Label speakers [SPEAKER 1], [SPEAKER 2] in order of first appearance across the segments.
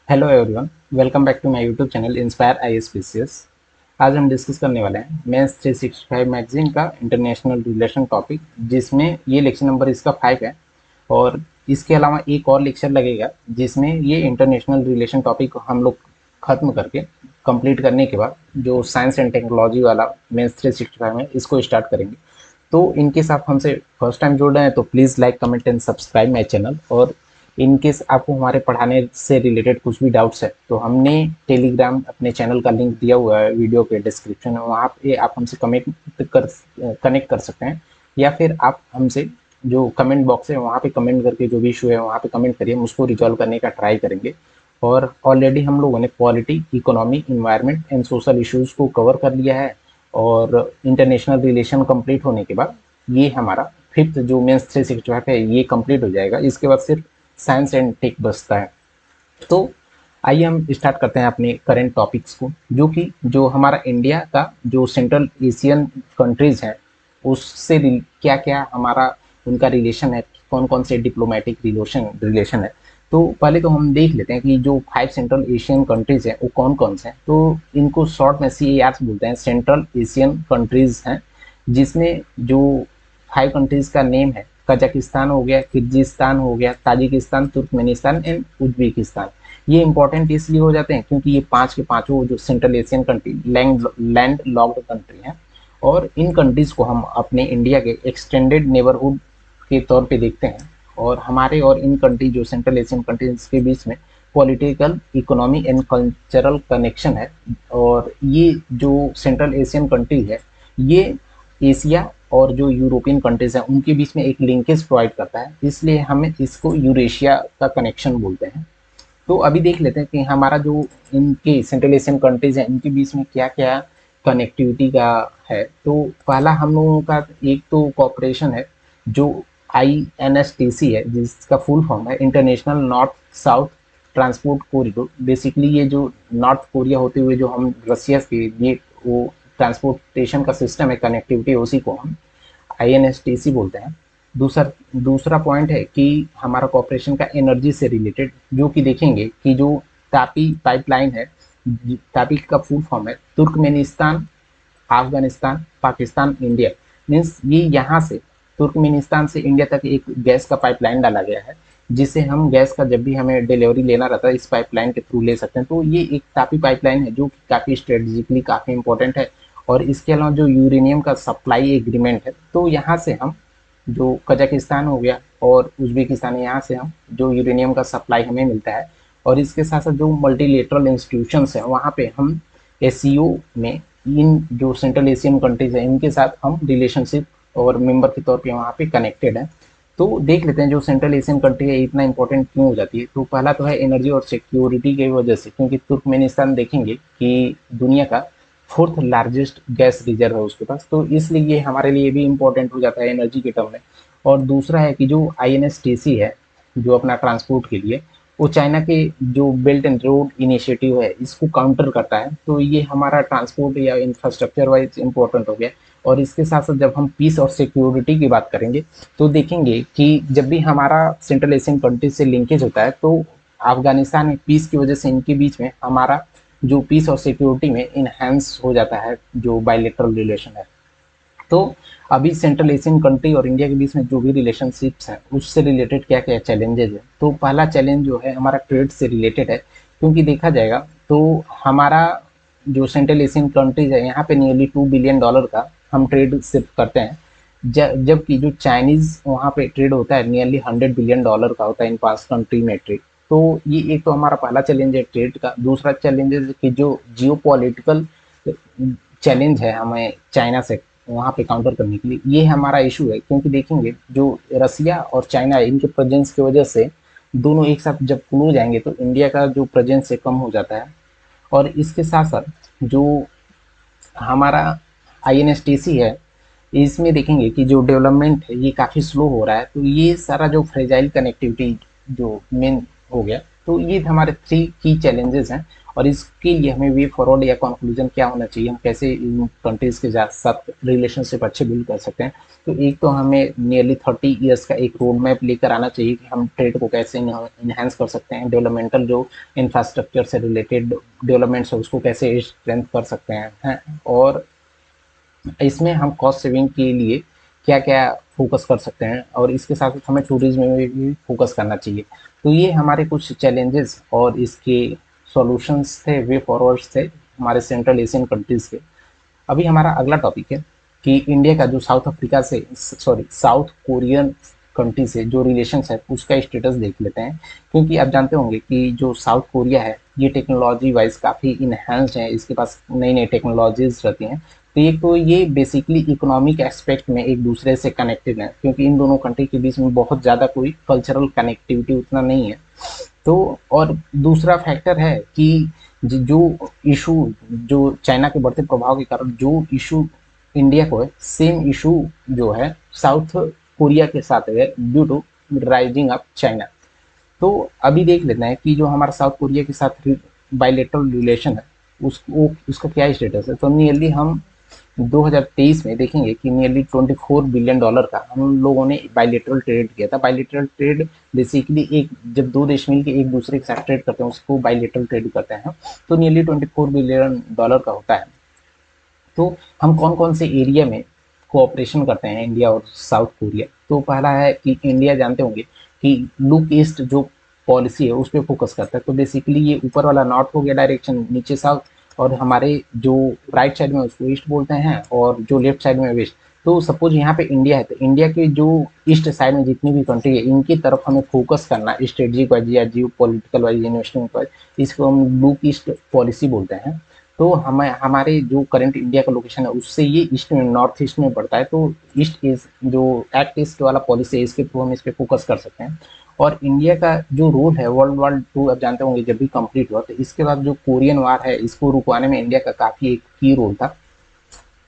[SPEAKER 1] Hello everyone, welcome back to my YouTube channel Inspire IAS. आज हम discuss करने वाले हैं मेंस 365 मैगजीन का इंटरनेशनल रिलेशन टॉपिक, जिसमें ये लेक्चर नंबर इसका 5 है। और इसके अलावा एक और लेक्चर लगेगा जिसमें ये इंटरनेशनल रिलेशन टॉपिक को हम लोग ख़त्म करके कंप्लीट करने के बाद जो साइंस एंड टेक्नोलॉजी वाला मेंस 365 है इसको स्टार्ट करेंगे। तो इनकेस आप हमसे फर्स्ट टाइम जुड़ रहे हैं तो please like comment and subscribe my channel. और इनकेस आपको हमारे पढ़ाने से रिलेटेड कुछ भी डाउट्स है तो हमने टेलीग्राम अपने चैनल का लिंक दिया हुआ है वीडियो के डिस्क्रिप्शन में, वहाँ पे आप हमसे कनेक्ट कर सकते हैं। या फिर आप हमसे जो कमेंट बॉक्स है वहाँ पे कमेंट करके जो भी इशू है वहाँ पे कमेंट करिए, हम उसको रिजॉल्व करने का ट्राई करेंगे। और ऑलरेडी हम लोगों ने polity, economy, environment and social issues को कवर कर लिया है। और इंटरनेशनल रिलेशन कंप्लीट होने के बाद ये हमारा फिफ्थ जो मेंस 365 है ये कंप्लीट हो जाएगा। इसके बाद सिर्फ साइंस एंड टेक बचता है। तो आइए हम स्टार्ट करते हैं अपने करेंट टॉपिक्स को, जो हमारा इंडिया का जो सेंट्रल एशियन कंट्रीज है उससे क्या क्या हमारा उनका रिलेशन है, कौन कौन से डिप्लोमेटिक रिलेशन है। तो पहले तो हम देख लेते हैं कि जो 5 सेंट्रल एशियन कंट्रीज हैं वो कौन कौन से हैं। तो इनको शॉर्ट में CAR बोलते हैं, सेंट्रल एशियन कंट्रीज हैं, जिसमें जो 5 कंट्रीज का नेम है कजाकिस्तान हो गया, किर्गिस्तान हो गया, ताजिकिस्तान, तुर्कमेनिस्तान एंड उज्बेकिस्तान। ये इंपॉर्टेंट इसलिए हो जाते हैं क्योंकि ये 5 के पांचों जो central Asian country land locked country हैं। और इन कंट्रीज को हम अपने इंडिया के एक्सटेंडेड नेबरहुड के तौर पे देखते हैं। और हमारे और इन कंट्री जो सेंट्रल एशियन कंट्रीज के बीच में political, economy and cultural connection है। और ये जो सेंट्रल एशियन कंट्री है ये एशिया और जो यूरोपियन कंट्रीज हैं उनके बीच में एक लिंकेज प्रोवाइड करता है, इसलिए हमें इसको यूरेशिया का कनेक्शन बोलते हैं। तो अभी देख लेते हैं कि हमारा जो इनके सेंट्रल एशियन कंट्रीज हैं इनके बीच में क्या क्या कनेक्टिविटी का है। तो पहला हम लोगों का एक तो कॉपरेशन है जो INSTC है, जिसका फुल फॉर्म है international north south transport corridor. Basically ये जो नॉर्थ कोरिया होते हुए जो हम रसिया के लिए वो ट्रांसपोर्टेशन का सिस्टम है, कनेक्टिविटी, उसी को हम INSTC बोलते हैं। दूसरा दूसरा पॉइंट है कि हमारा कॉपरेशन का एनर्जी से रिलेटेड, जो कि देखेंगे कि जो तापी पाइपलाइन है, तापी का फुल फॉर्म है Turkmenistan, Afghanistan, Pakistan, India. Means ये यहाँ से तुर्कमेनिस्तान से इंडिया तक एक गैस का पाइपलाइन डाला गया है, जिससे हम गैस का जब भी हमें डिलीवरी लेना रहता है इस पाइपलाइन के थ्रू ले सकते हैं। तो ये एक तापी पाइपलाइन है जो कि काफ़ी स्ट्रेटेजिकली काफ़ी इंपॉर्टेंट है। और इसके अलावा जो यूरेनियम का सप्लाई एग्रीमेंट है, तो यहाँ से हम जो कजाकिस्तान हो गया और उज्बेकिस्तान है, यहाँ से हम जो यूरेनियम का सप्लाई हमें मिलता है। और इसके साथ साथ जो मल्टीलेटरल इंस्टीट्यूशंस हैं वहाँ पे हम SCO में इन जो सेंट्रल एशियन कंट्रीज हैं इनके साथ हम रिलेशनशिप और मेंबर के तौर पे वहाँ पे कनेक्टेड हैं। तो देख लेते हैं जो सेंट्रल एशियन कंट्री है इतना इंपॉर्टेंट क्यों हो जाती है। तो पहला तो है एनर्जी और सिक्योरिटी की वजह से, क्योंकि तुर्कमेनिस्तान देखेंगे कि दुनिया का फोर्थ लार्जेस्ट गैस रिजर्व है उसके पास, तो इसलिए ये हमारे लिए भी इम्पोर्टेंट हो जाता है एनर्जी के टर्म में। और दूसरा है कि जो INSTC है जो अपना ट्रांसपोर्ट के लिए, वो चाइना के जो बेल्ट एंड रोड इनिशिएटिव है इसको काउंटर करता है। तो ये हमारा ट्रांसपोर्ट या इंफ्रास्ट्रक्चर वाइज इंपॉर्टेंट हो गया। और इसके साथ साथ जब हम पीस और सिक्योरिटी की बात करेंगे तो देखेंगे कि जब भी हमारा सेंट्रल एशियन कंट्री से लिंकेज होता है तो अफगानिस्तान में पीस की वजह से इनके बीच में हमारा जो पीस और सिक्योरिटी में इनहेंस हो जाता है जो बायलेटरल रिलेशन है। तो अभी सेंट्रल एशियन कंट्री और इंडिया के बीच में जो भी रिलेशनशिप्स हैं उससे रिलेटेड क्या क्या चैलेंजेस है। तो पहला चैलेंज जो है हमारा ट्रेड से रिलेटेड है, क्योंकि देखा जाएगा तो हमारा जो सेंट्रल एशियन कंट्रीज है यहाँ पे नियरली $2 बिलियन का हम ट्रेड सिर्फ करते हैं, जबकि जो चाइनीज वहाँ पे ट्रेड होता है नियरली $100 बिलियन का होता है इन 5 कंट्री में ट्रेड। तो ये एक तो हमारा पहला चैलेंज है ट्रेड का। दूसरा चैलेंज है कि जो जियो पॉलिटिकल चैलेंज है हमें चाइना से वहाँ पे काउंटर करने के लिए, ये हमारा इशू है। क्योंकि देखेंगे जो रसिया और चाइना इनके प्रेजेंस की वजह से दोनों एक साथ जब क्लोज जाएंगे तो इंडिया का जो प्रेजेंस है कम हो जाता है। और इसके साथ साथ जो हमारा INSTC है इसमें देखेंगे कि जो डेवलपमेंट है ये काफ़ी स्लो हो रहा है। तो ये सारा जो फ्रेजाइल कनेक्टिविटी जो मेन हो गया, तो ये हमारे 3 की चैलेंजेस हैं, और इसके लिए हमें वे फॉरवर्ड या कंक्लूजन क्या होना चाहिए, हम कैसे इन कंट्रीज के साथ रिलेशनशिप अच्छे बिल्ड कर सकते हैं। तो एक तो हमें नियरली 30 ईयर्स का एक रोड मैप लेकर आना चाहिए कि हम ट्रेड को कैसे इन्हांस कर सकते हैं, डेवलपमेंटल जो इंफ्रास्ट्रक्चर से रिलेटेड डेवलपमेंट्स है उसको कैसे स्ट्रेंथ कर सकते हैं, और इसमें हम कॉस्ट सेविंग के लिए क्या क्या फोकस कर सकते हैं, और इसके साथ साथ हमें टूरिज्म में भी फोकस करना चाहिए। तो ये हमारे कुछ चैलेंजेस और इसके सॉल्यूशंस थे, वे फॉरवर्ड्स थे हमारे सेंट्रल एशियन कंट्रीज के। अभी हमारा अगला टॉपिक है कि इंडिया का जो साउथ अफ्रीका से, सॉरी, साउथ कोरियन कंट्री से जो रिलेशन है उसका स्टेटस देख लेते हैं। क्योंकि आप जानते होंगे कि जो साउथ कोरिया है ये टेक्नोलॉजी वाइज काफ़ी इनहेंस्ड है, इसके पास नई नई टेक्नोलॉजीज रहती हैं। तो ये बेसिकली इकोनॉमिक एस्पेक्ट में एक दूसरे से कनेक्टेड है, क्योंकि इन दोनों कंट्री के बीच में बहुत ज़्यादा कोई कल्चरल कनेक्टिविटी उतना नहीं है। तो और दूसरा फैक्टर है कि जो इशू, जो चाइना के बढ़ते प्रभाव के कारण जो इशू इंडिया को है, सेम इशू जो है साउथ कोरिया के साथ है due to rising up China. तो अभी देख लेते हैं कि जो हमारा साउथ कोरिया के साथ बायलेटरल रिलेशन है उसका क्या स्टेटस है। तो नियरली हम 2023 में देखेंगे कि नियरली $24 बिलियन का हम लोगों ने बायलेटरल ट्रेड किया था। बायलेटरल ट्रेड बेसिकली एक, जब दो देश मिलकर एक दूसरे के साथ ट्रेड करते हैं उसको बायलेटरल ट्रेड करते हैं। तो नियरली $24 बिलियन का होता है। तो हम कौन कौन से एरिया में कोऑपरेशन करते हैं इंडिया और साउथ कोरिया। तो पहला है कि इंडिया जानते होंगे कि लुक ईस्ट जो पॉलिसी है उस पर फोकस करता है। तो बेसिकली ये ऊपर वाला नॉर्थ हो गया डायरेक्शन, नीचे साउथ, और हमारे जो राइट साइड में उसको ईस्ट बोलते हैं और जो लेफ्ट साइड में वेस्ट। तो सपोज यहाँ पे इंडिया है तो इंडिया के जो ईस्ट साइड में जितनी भी कंट्री है इनकी तरफ हमें फोकस करना स्ट्रेटेजिक वाइज या जियो पॉलिटिकल वाइज, इन्वेस्टमेंट वाइज, इसको हम लुक ईस्ट पॉलिसी बोलते हैं। तो हमें हमारे जो करंट इंडिया का लोकेशन है उससे ये ईस्ट में, नॉर्थ ईस्ट में पड़ता है। तो ईस्ट इज जो एक्ट ईस्ट वाला पॉलिसी है इसके थ्रू हम इस पर फोकस कर सकते हैं। और इंडिया का जो रोल है वर्ल्ड 2 आप जानते होंगे जब भी कंप्लीट हुआ तो इसके बाद जो कोरियन वार है इसको रुकवाने में इंडिया का काफ़ी एक की रोल था।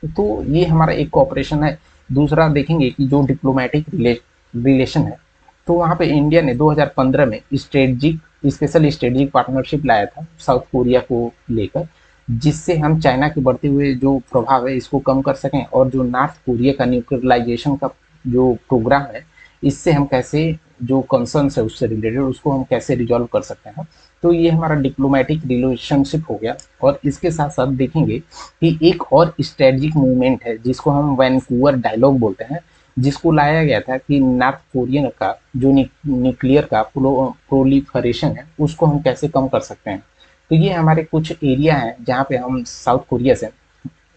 [SPEAKER 1] तो ये हमारा एक कोऑपरेशन है। दूसरा देखेंगे कि जो डिप्लोमेटिक रिलेशन है, तो वहाँ पे इंडिया ने 2015 में स्पेशल स्ट्रेटेजिक पार्टनरशिप लाया था साउथ कोरिया को लेकर, जिससे हम चाइना के बढ़ते हुए जो प्रभाव है इसको कम कर सकें, और जो नॉर्थ कोरिया का न्यूक्लियराइजेशन का जो प्रोग्राम है इससे हम कैसे, जो कंसर्न्स है उससे रिलेटेड, उसको हम कैसे रिजॉल्व कर सकते हैं। तो ये हमारा डिप्लोमेटिक रिलेशनशिप हो गया। और इसके साथ साथ देखेंगे कि एक और स्ट्रेटजिक मूवमेंट है जिसको हम वैनकूवर डायलॉग बोलते हैं, जिसको लाया गया था कि नॉर्थ कोरियन का जो न्यूक्लियर का प्रोलिफरेशन है उसको हम कैसे कम कर सकते हैं। तो ये हमारे कुछ एरिया हैं जहाँ पे हम साउथ कोरिया से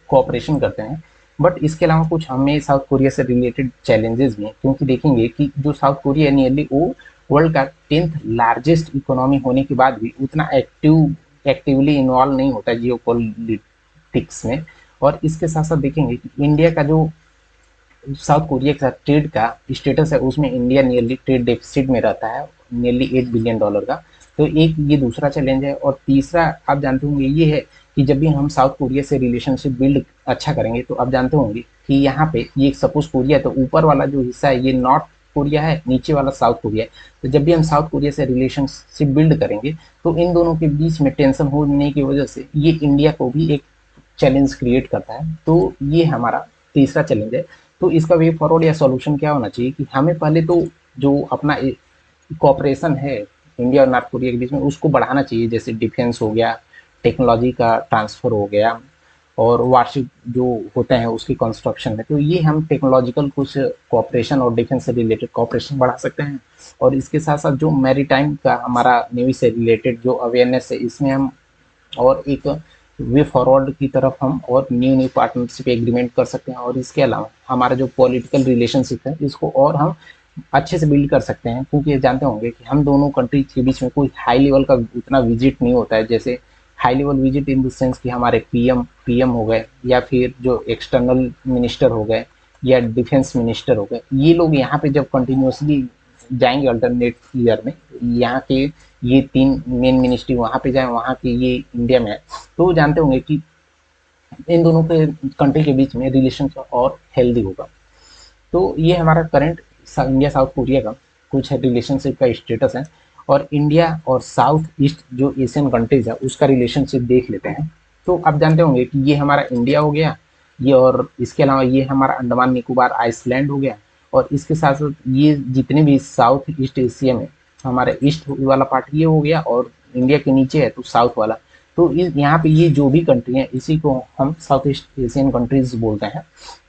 [SPEAKER 1] कोऑपरेशन करते हैं। बट इसके अलावा कुछ हमें साउथ कोरिया से रिलेटेड चैलेंजेस भी हैं, क्योंकि देखेंगे कि जो साउथ कोरिया है नियरली वो वर्ल्ड का 10th लार्जेस्ट इकोनॉमी होने के बाद भी उतना एक्टिवली इन्वॉल्व नहीं होता है जियो पॉलिटिक्स में। और इसके साथ साथ देखेंगे कि इंडिया का जो साउथ कोरिया के साथ ट्रेड का स्टेटस है उसमें इंडिया नियरली ट्रेड डेफिसिट में रहता है, नियरली $8 बिलियन का। तो एक ये दूसरा चैलेंज है। और तीसरा आप जानते होंगे ये है कि जब भी हम साउथ कोरिया से रिलेशनशिप बिल्ड अच्छा करेंगे तो आप जानते होंगे कि यहाँ पे ये सपोज कोरिया है तो ऊपर वाला जो हिस्सा है ये नॉर्थ कोरिया है, नीचे वाला साउथ कोरिया है। तो जब भी हम साउथ कोरिया से रिलेशनशिप बिल्ड करेंगे तो इन दोनों के बीच में टेंशन होने की वजह से ये इंडिया को भी एक चैलेंज क्रिएट करता है। तो ये हमारा तीसरा चैलेंज है। तो इसका वे फॉरवर्ड या सॉल्यूशन क्या होना चाहिए कि हमें पहले तो जो अपना कॉपरेशन है इंडिया और नॉर्थ कोरिया के बीच में उसको बढ़ाना चाहिए, जैसे डिफेंस हो गया, टेक्नोलॉजी का ट्रांसफ़र हो गया, और वार्षिक जो होते हैं उसकी कंस्ट्रक्शन में। तो ये हम टेक्नोलॉजिकल कुछ कॉपरेशन और डिफेंस से रिलेटेड कॉपरेशन बढ़ा सकते हैं। और इसके साथ साथ जो मैरीटाइम का हमारा नेवी से रिलेटेड जो अवेयरनेस है इसमें हम और एक वे फॉरवर्ड की तरफ हम और न्यू पार्टनरशिप एग्रीमेंट कर सकते हैं। और इसके अलावा हमारा जो पॉलिटिकल रिलेशनशिप है इसको और हम अच्छे से बिल्ड कर सकते हैं, क्योंकि जानते होंगे कि हम दोनों कंट्रीज के बीच में कोई हाई लेवल का उतना विजिट नहीं होता है। जैसे high level visit in the sense कि हमारे पीएम हो गए, या फिर जो एक्सटर्नल मिनिस्टर हो गए, या डिफेंस मिनिस्टर हो गए, ये लोग यहाँ पे जब कंटिन्यूसली जाएंगे अल्टरनेट ईयर में, यहाँ के ये 3 मेन मिनिस्ट्री वहाँ पे जाए, वहाँ के ये इंडिया में है, तो जानते होंगे कि इन दोनों के कंट्री के बीच में रिलेशन और हेल्दी होगा। तो ये हमारा करंट इंडिया साउथ कोरिया का कुछ रिलेशनशिप का स्टेटस है। और इंडिया और साउथ ईस्ट जो एशियन कंट्रीज है उसका रिलेशनशिप देख लेते हैं। तो आप जानते होंगे कि ये हमारा इंडिया हो गया, ये और इसके अलावा ये हमारा अंडमान निकोबार आइसलैंड हो गया, और इसके साथ साथ ये जितने भी साउथ ईस्ट एशिया में हमारे ईस्ट वाला पार्ट ये हो गया, और इंडिया के नीचे है तो साउथ वाला। तो यहाँ पे ये जो भी कंट्री है इसी को हम साउथ ईस्ट एशियन कंट्रीज बोलते हैं।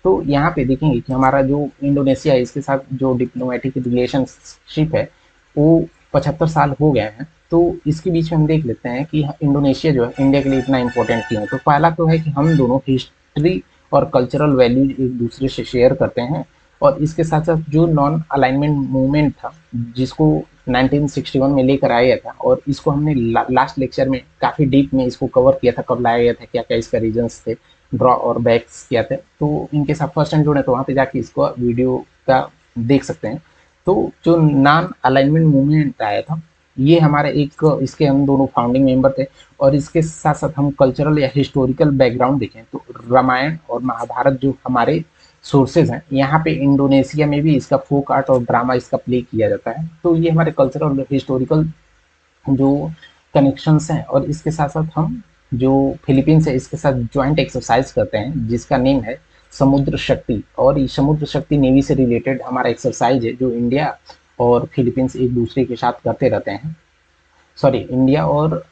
[SPEAKER 1] तो यहाँ पे देखेंगे कि हमारा जो इंडोनेशिया है इसके साथ जो डिप्लोमेटिक रिलेशनशिप है वो 75 साल हो गए हैं। तो इसके बीच में हम देख लेते हैं कि इंडोनेशिया जो है इंडिया के लिए इतना इंपॉर्टेंट क्यों है। तो पहला तो है कि हम दोनों हिस्ट्री और कल्चरल वैल्यूज एक दूसरे से शेयर करते हैं, और इसके साथ साथ जो नॉन अलाइनमेंट मूवमेंट था जिसको 1961 में लेकर आया गया था, और इसको हमने लास्ट लेक्चर में काफ़ी डीप में इसको कवर किया था, कब लाया गया था, क्या क्या इसका रीजंस थे, ड्रॉ और बैक्स किया थे। तो इनके साथ फर्स्ट टाइम जुड़े तो वहाँ पे जाके इसको वीडियो का देख सकते हैं। तो जो नॉन अलाइनमेंट मूवमेंट आया था ये हमारे एक इसके हम दोनों फाउंडिंग मेंबर थे, और इसके साथ साथ हम कल्चरल या हिस्टोरिकल बैकग्राउंड देखें तो रामायण और महाभारत जो हमारे सोर्सेज हैं, यहाँ पे इंडोनेशिया में भी इसका फोक आर्ट और ड्रामा इसका प्ले किया जाता है। तो ये हमारे कल्चरल और हिस्टोरिकल जो कनेक्शंस हैं, और इसके साथ साथ हम जो फिलीपींस है इसके साथ ज्वाइंट एक्सरसाइज करते हैं जिसका नेम है समुद्र शक्ति, और ये समुद्र शक्ति नेवी से रिलेटेड हमारा एक्सरसाइज है जो इंडिया और फिलीपींस एक दूसरे के साथ करते रहते हैं। सॉरी, इंडिया और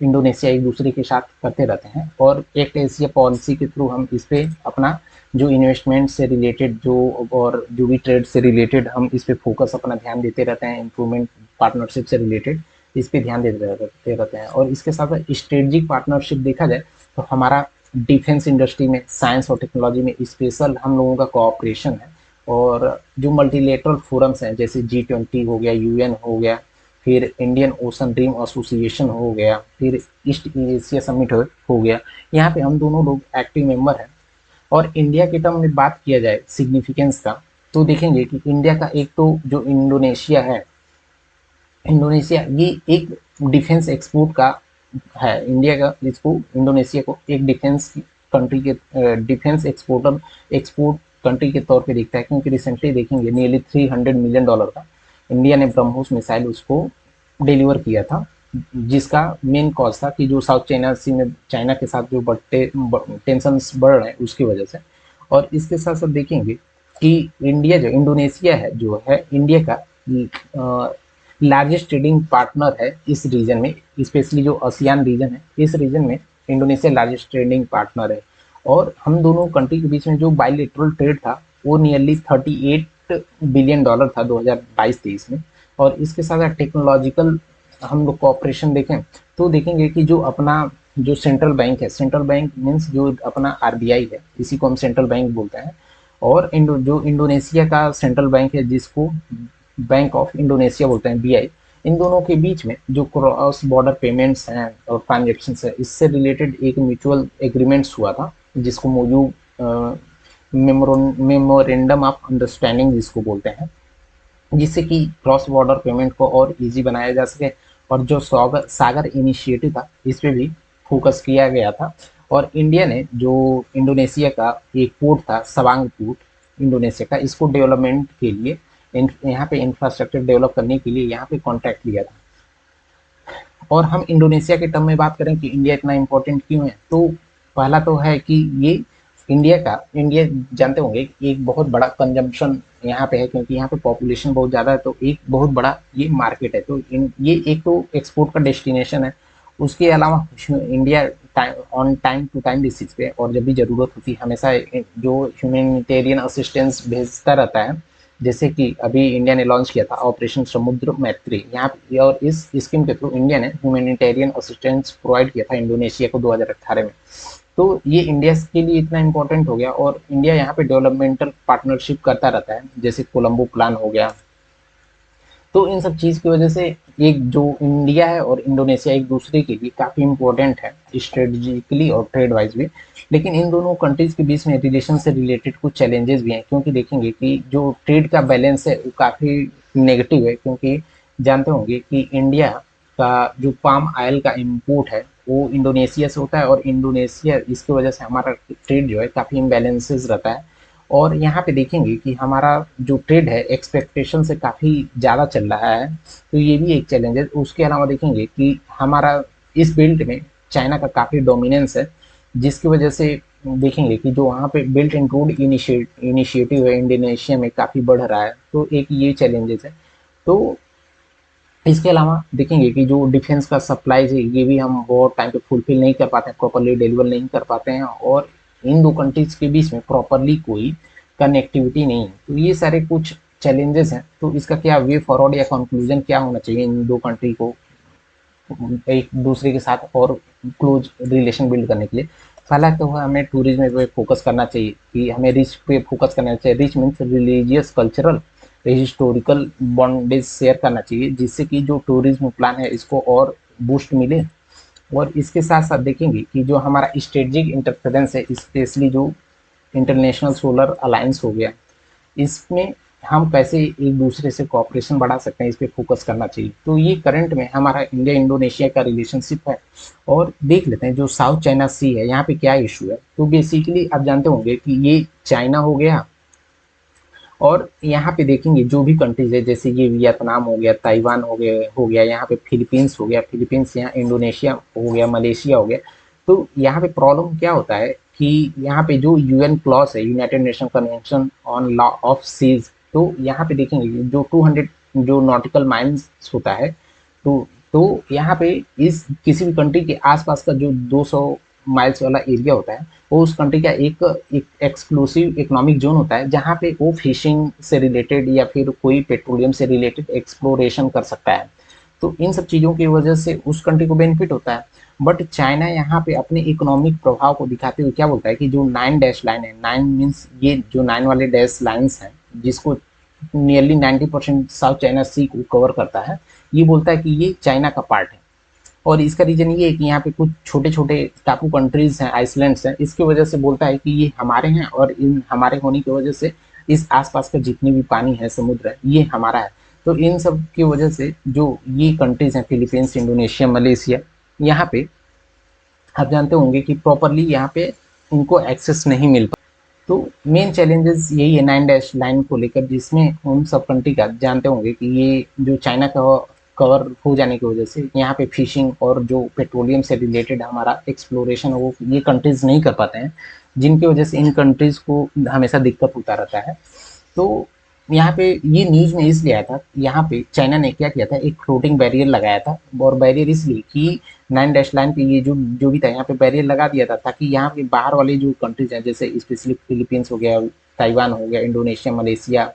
[SPEAKER 1] इंडोनेशिया एक दूसरे के साथ करते रहते हैं, और एक्ट एशिया पॉलिसी के थ्रू हम इस पे अपना जो इन्वेस्टमेंट से रिलेटेड जो और जो भी ट्रेड से रिलेटेड हम इस पे फोकस अपना ध्यान देते रहते हैं, इम्प्रूवमेंट पार्टनरशिप से रिलेटेड इस पे ध्यान देते रहते हैं। और इसके साथ साथ स्ट्रेटेजिक पार्टनरशिप देखा जाए तो हमारा डिफेंस इंडस्ट्री में, साइंस और टेक्नोलॉजी में स्पेशल हम लोगों का कोऑपरेशन है, और जो मल्टीलेटरल फोरम्स हैं जैसे G20 हो गया, UN हो गया, फिर इंडियन ओशन ड्रीम एसोसिएशन हो गया, फिर ईस्ट एशिया समिट हो गया, यहाँ पे हम दोनों लोग एक्टिव मेंबर हैं। और इंडिया के टर्म में बात किया जाए सिग्निफिकेंस का तो देखेंगे कि इंडिया का एक तो जो इंडोनेशिया है, इंडोनेशिया ये एक डिफेंस एक्सपोर्ट का है, इंडिया का इसको इंडोनेशिया को एक डिफेंस कंट्री के डिफेंस एक्सपोर्ट कंट्री के तौर पे देखता है, क्योंकि रिसेंटली देखेंगे नियरली $300 मिलियन का इंडिया ने ब्रह्मोस मिसाइल उसको डिलीवर किया था, जिसका मेन कॉज था कि जो साउथ चाइना सी में चाइना के साथ जो टेंशन बढ़ रहे हैं उसकी वजह से। और इसके साथ साथ देखेंगे कि इंडिया जो इंडोनेशिया है जो है इंडिया का लार्जेस्ट ट्रेडिंग पार्टनर है इस रीजन में, स्पेशली जो आसियान रीजन है इस रीजन में इंडोनेशिया लार्जेस्ट ट्रेडिंग पार्टनर है। और हम दोनों कंट्री के बीच में जो बायलैटरल ट्रेड था वो नियरली $38 बिलियन था 2022-23 में। और इसके साथ साथ टेक्नोलॉजिकल हम लोग कोऑपरेशन देखें तो देखेंगे कि जो अपना जो सेंट्रल बैंक है, सेंट्रल बैंक मीन्स जो अपना आरबीआई है इसी को हम सेंट्रल बैंक बोलते हैं, और जो इंडोनेशिया का सेंट्रल बैंक है जिसको बैंक ऑफ इंडोनेशिया बोलते हैं, बीआई, इन दोनों के बीच में जो क्रॉस बॉर्डर पेमेंट्स हैं और ट्रांजेक्शन है इससे रिलेटेड एक म्यूचुअल एग्रीमेंट्स हुआ था जिसको मोजू मेमोरेंडम ऑफ अंडरस्टैंडिंग जिसको बोलते हैं, जिससे कि क्रॉस बॉर्डर पेमेंट को और इजी बनाया जा सके। और जो सागर इनिशिएटिव था इस पे भी फोकस किया गया था। और इंडिया ने जो इंडोनेशिया का एक पोर्ट था सवांग पोर्ट इंडोनेशिया का, इसको डेवलपमेंट के लिए यहाँ पे इंफ्रास्ट्रक्चर डेवलप करने के लिए यहाँ पे कॉन्ट्रैक्ट लिया था। और हम इंडोनेशिया के टर्म में बात करें कि इंडिया इतना इम्पोर्टेंट क्यों है, तो पहला तो है कि ये इंडिया जानते होंगे एक बहुत बड़ा कंजम्पशन यहाँ पे है, क्योंकि यहाँ पे पॉपुलेशन बहुत ज़्यादा है, तो एक बहुत बड़ा ये मार्केट है। तो ये एक तो एक्सपोर्ट का डेस्टिनेशन है, उसके अलावा India on time to time basis पे और जब भी ज़रूरत होती है हमेशा जो ह्यूमैनिटेरियन असिस्टेंस भेजता रहता है। जैसे कि अभी इंडिया ने लॉन्च किया था ऑपरेशन समुद्र मैत्री यहाँ, और इस स्कीम के थ्रू इंडिया ने ह्यूमैनिटेरियन असिस्टेंस प्रोवाइड किया था इंडोनेशिया को 2018 में। तो ये इंडिया के लिए इतना इम्पोर्टेंट हो गया, और इंडिया यहाँ पे डेवलपमेंटल पार्टनरशिप करता रहता है, जैसे कोलंबो प्लान हो गया। तो इन सब चीज़ की वजह से एक जो इंडिया है और इंडोनेशिया एक दूसरे के लिए काफ़ी इम्पोर्टेंट है स्ट्रेटजिकली और ट्रेड वाइज भी। लेकिन इन दोनों कंट्रीज के बीच में रिलेशन से रिलेटेड कुछ चैलेंजेस भी हैं, क्योंकि देखेंगे कि जो ट्रेड का बैलेंस है वो काफ़ी नेगेटिव है, क्योंकि जानते होंगे कि इंडिया का जो पाम ऑयल का इम्पोर्ट है वो इंडोनेशिया से होता है, और इंडोनेशिया इसकी वजह से हमारा ट्रेड जो है काफ़ी इम्बैलेंसेस रहता है। और यहाँ पे देखेंगे कि हमारा जो ट्रेड है एक्सपेक्टेशन से काफ़ी ज़्यादा चल रहा है, तो ये भी एक चैलेंज है। उसके अलावा देखेंगे कि हमारा इस बेल्ट में चाइना का काफ़ी डोमिनेंस है, जिसकी वजह से देखेंगे कि जो वहाँ पे बेल्ट एंड रोड इनिशिएटिव है इंडोनेशिया में काफ़ी बढ़ रहा है, तो एक ये चैलेंजेस है। तो इसके अलावा देखेंगे कि जो डिफेंस का सप्लाई है ये भी हम बहुत टाइम पे फुलफिल नहीं कर पाते हैं, प्रॉपरली डिलीवर नहीं कर पाते हैं, और इन दो कंट्रीज के बीच में प्रॉपरली कोई कनेक्टिविटी नहीं है। तो ये सारे कुछ चैलेंजेस हैं। तो इसका क्या वे फॉरवर्ड या कंक्लूजन क्या होना चाहिए इन दो कंट्री को एक दूसरे के साथ और क्लोज रिलेशन बिल्ड करने के लिए? पहला तो हमें टूरिज्म पे फोकस करना चाहिए, कि हमें रिच पे फोकस करना चाहिए। Rich means religious, cultural, historical bondage share करना चाहिए, जिससे कि जो टूरिज्म प्लान है इसको और बूस्ट मिले। और इसके साथ साथ देखेंगे कि जो हमारा स्ट्रेटेजिक इंटरफेरेंस है, स्पेशली जो इंटरनेशनल सोलर अलायंस हो गया, इसमें हम कैसे एक दूसरे से कॉपरेशन बढ़ा सकते हैं, इस पे फोकस करना चाहिए। तो ये करंट में हमारा इंडिया इंडोनेशिया का रिलेशनशिप है। और देख लेते हैं जो साउथ चाइना सी है यहाँ पे क्या इशू है। तो बेसिकली आप जानते होंगे कि ये चाइना हो गया, और यहाँ पे देखेंगे जो भी कंट्रीज है, जैसे ये वियतनाम हो गया, ताइवान हो गया यहाँ पे फिलीपींस हो गया, फिलीपींस यहाँ इंडोनेशिया हो गया, मलेशिया हो गया। तो यहाँ पे प्रॉब्लम क्या होता है कि यहाँ पे जो यूएन क्लॉज है, United Nation Convention on Law of Seas, तो यहाँ पे देखेंगे जो 200 जो नॉटिकल माइल्स होता है, तो यहाँ पे इस किसी भी कंट्री के आसपास का जो 200 माइल्स वाला एरिया होता है, वो उस कंट्री का एक एक्सक्लूसिव इकोनॉमिक जोन होता है, जहाँ पे वो फिशिंग से रिलेटेड या फिर कोई पेट्रोलियम से रिलेटेड एक्सप्लोरेशन कर सकता है। तो इन सब चीज़ों की वजह से उस कंट्री को बेनिफिट होता है। बट चाइना यहाँ पे अपने इकोनॉमिक प्रभाव को दिखाते हुए क्या बोलता है कि जो 9 डैश लाइन है, 9 मीन्स ये जो 9 वाले डैश लाइन्स हैं, जिसको नियरली 90% साउथ चाइना सी को कवर करता है, ये बोलता है कि ये चाइना का पार्ट है। और इसका रीजन ये है कि यहाँ पे कुछ छोटे छोटे टापू कंट्रीज हैं, आइसलैंड्स हैं, इसकी वजह से बोलता है कि ये हमारे हैं, और इन हमारे होने की वजह से इस आसपास का जितनी भी पानी है, समुद्र है, ये हमारा है। तो इन सब की वजह से जो ये कंट्रीज हैं, फिलीपींस, इंडोनेशिया, मलेशिया, यहाँ पे आप जानते होंगे कि प्रॉपरली यहाँ पे उनको एक्सेस नहीं मिल पाता। तो मेन चैलेंजेस यही है 9 डैश लाइन को लेकर, जिसमें उन सब कंट्री का जानते होंगे कि ये जो चाइना का कवर हो जाने की वजह से यहाँ पे फिशिंग और जो पेट्रोलियम से रिलेटेड हमारा एक्सप्लोरेशन है वो ये कंट्रीज नहीं कर पाते हैं, जिनकी वजह से इन कंट्रीज को हमेशा दिक्कत होता रहता है। तो यहाँ पे ये न्यूज में इसलिए आया था, यहाँ पे चाइना ने क्या किया था, एक फ्लोटिंग बैरियर लगाया था। और बैरियर इसलिए कि 9 डैश लाइन पे ये जो जो भी था यहाँ पे बैरियर लगा दिया था, ताकि यहाँ पे बाहर वाले जो कंट्रीज हैं, जैसे स्पेशली फिलीपींस हो गया, ताइवान हो गया, इंडोनेशिया, मलेशिया,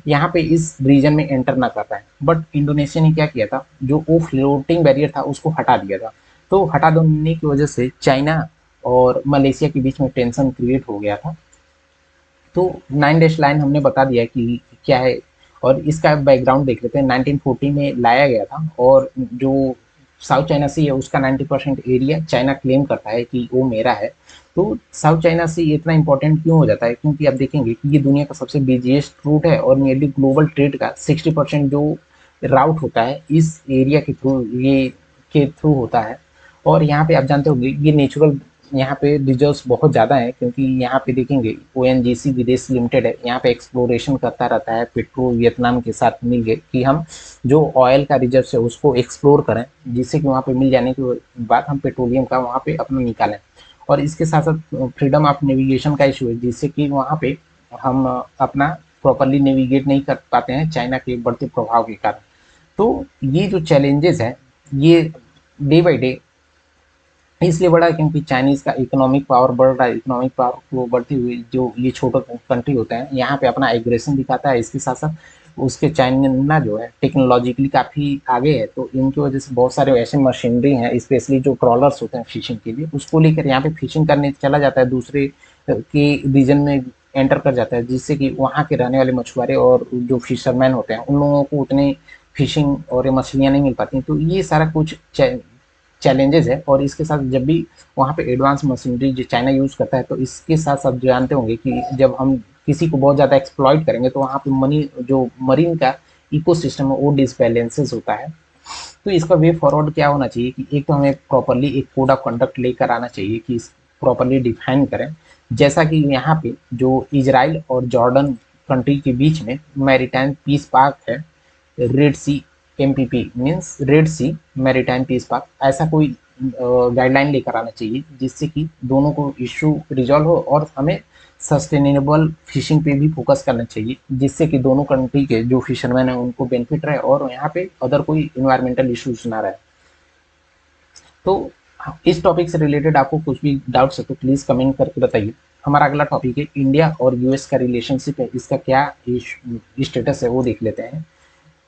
[SPEAKER 1] यहाँ पे इस रीजन में एंटर ना कर पाए। बट इंडोनेशिया ने क्या किया था, जो वो फ्लोटिंग बैरियर था उसको हटा दिया था। तो हटा देने की वजह से चाइना और मलेशिया के बीच में टेंशन क्रिएट हो गया था। तो 9 डैश लाइन हमने बता दिया कि क्या है, और इसका बैकग्राउंड देख लेते हैं। 1940 में लाया गया था, और जो साउथ चाइना सी है उसका 90% एरिया चाइना क्लेम करता है कि वो मेरा है। तो साउथ चाइना सी इतना इंपॉर्टेंट क्यों हो जाता है, क्योंकि आप देखेंगे कि ये दुनिया का सबसे बिजिएस्ट रूट है, और नियरली ग्लोबल ट्रेड का 60% जो राउट होता है इस एरिया के थ्रू, ये के थ्रू होता है। और यहाँ पे आप जानते होंगे ये नेचुरल यहाँ पे रिजर्व्स बहुत ज़्यादा है, क्योंकि यहाँ पे देखेंगे ओएनजीसी विदेश लिमिटेड है, यहाँ पे एक्सप्लोरेशन करता रहता है पेट्रोल वियतनाम के साथ मिल गए, कि हम जो ऑयल का रिजर्व है उसको एक्सप्लोर करें, जिससे कि वहाँ पे मिल जाने के बाद हम पेट्रोलियम का वहाँ पे अपना निकालें। और इसके साथ साथ फ्रीडम ऑफ नेविगेशन का इशू है, जिससे कि वहाँ पे हम अपना प्रॉपरली नेविगेट नहीं कर पाते हैं चाइना के बढ़ते प्रभाव के कारण। तो ये जो चैलेंजेस हैं ये डे बाई डे इसलिए बढ़ा है क्योंकि चाइनीज़ का इकोनॉमिक पावर बढ़ रहा है। इकोनॉमिक पावर को बढ़ती हुई जो ये छोटा कंट्री होता है यहाँ पे अपना एग्रेशन दिखाता है। इसके साथ साथ उसके चाइना जो है टेक्नोलॉजिकली काफ़ी आगे है, तो इनकी वजह से बहुत सारे ऐसे मशीनरी हैं, स्पेशली जो ट्रॉलर्स होते हैं फिशिंग के लिए, उसको लेकर यहाँ पे फिशिंग करने चला जाता है, दूसरे के रीजन में एंटर कर जाता है, जिससे कि वहाँ के रहने वाले मछुआरे और जो फिशरमैन होते हैं उन लोगों को उतने फिशिंग और ये मछलियाँ नहीं मिल पाती। तो ये सारा कुछ चैलेंजेस है। और इसके साथ जब भी वहाँ पे एडवांस मशीनरी जो चाइना यूज़ करता है, तो इसके साथ साथ जानते होंगे कि जब हम किसी को बहुत ज़्यादा एक्सप्लॉइट करेंगे तो वहाँ पे मनी जो मरीन का इकोसिस्टम है वो डिसबैलेंसेस होता है। तो इसका वे फॉरवर्ड क्या होना चाहिए कि एक तो हमें प्रॉपरली एक कोड ऑफ कंडक्ट लेकर आना चाहिए कि प्रॉपरली डिफाइन करें जैसा कि यहाँ पे जो इजराइल और जॉर्डन कंट्री के बीच में मैरीटाइम पीस पार्क है, रेड सी एमपीपी मीन्स रेड सी मैरीटाइम पीस पार्क, ऐसा कोई गाइडलाइन लेकर आना चाहिए जिससे कि दोनों को इशू रिजॉल्व हो और हमें सस्टेनेबल फिशिंग पे भी फोकस करना चाहिए, जिससे कि दोनों कंट्री के जो फिशरमैन हैं उनको बेनिफिट रहे और यहाँ पे अदर कोई इन्वायरमेंटल इश्यूज ना रहे। तो इस टॉपिक से रिलेटेड आपको कुछ भी डाउट्स है तो प्लीज़ कमेंट करके बताइए। हमारा अगला टॉपिक है इंडिया और यूएस का रिलेशनशिप है, इसका क्या स्टेटस है वो देख लेते हैं।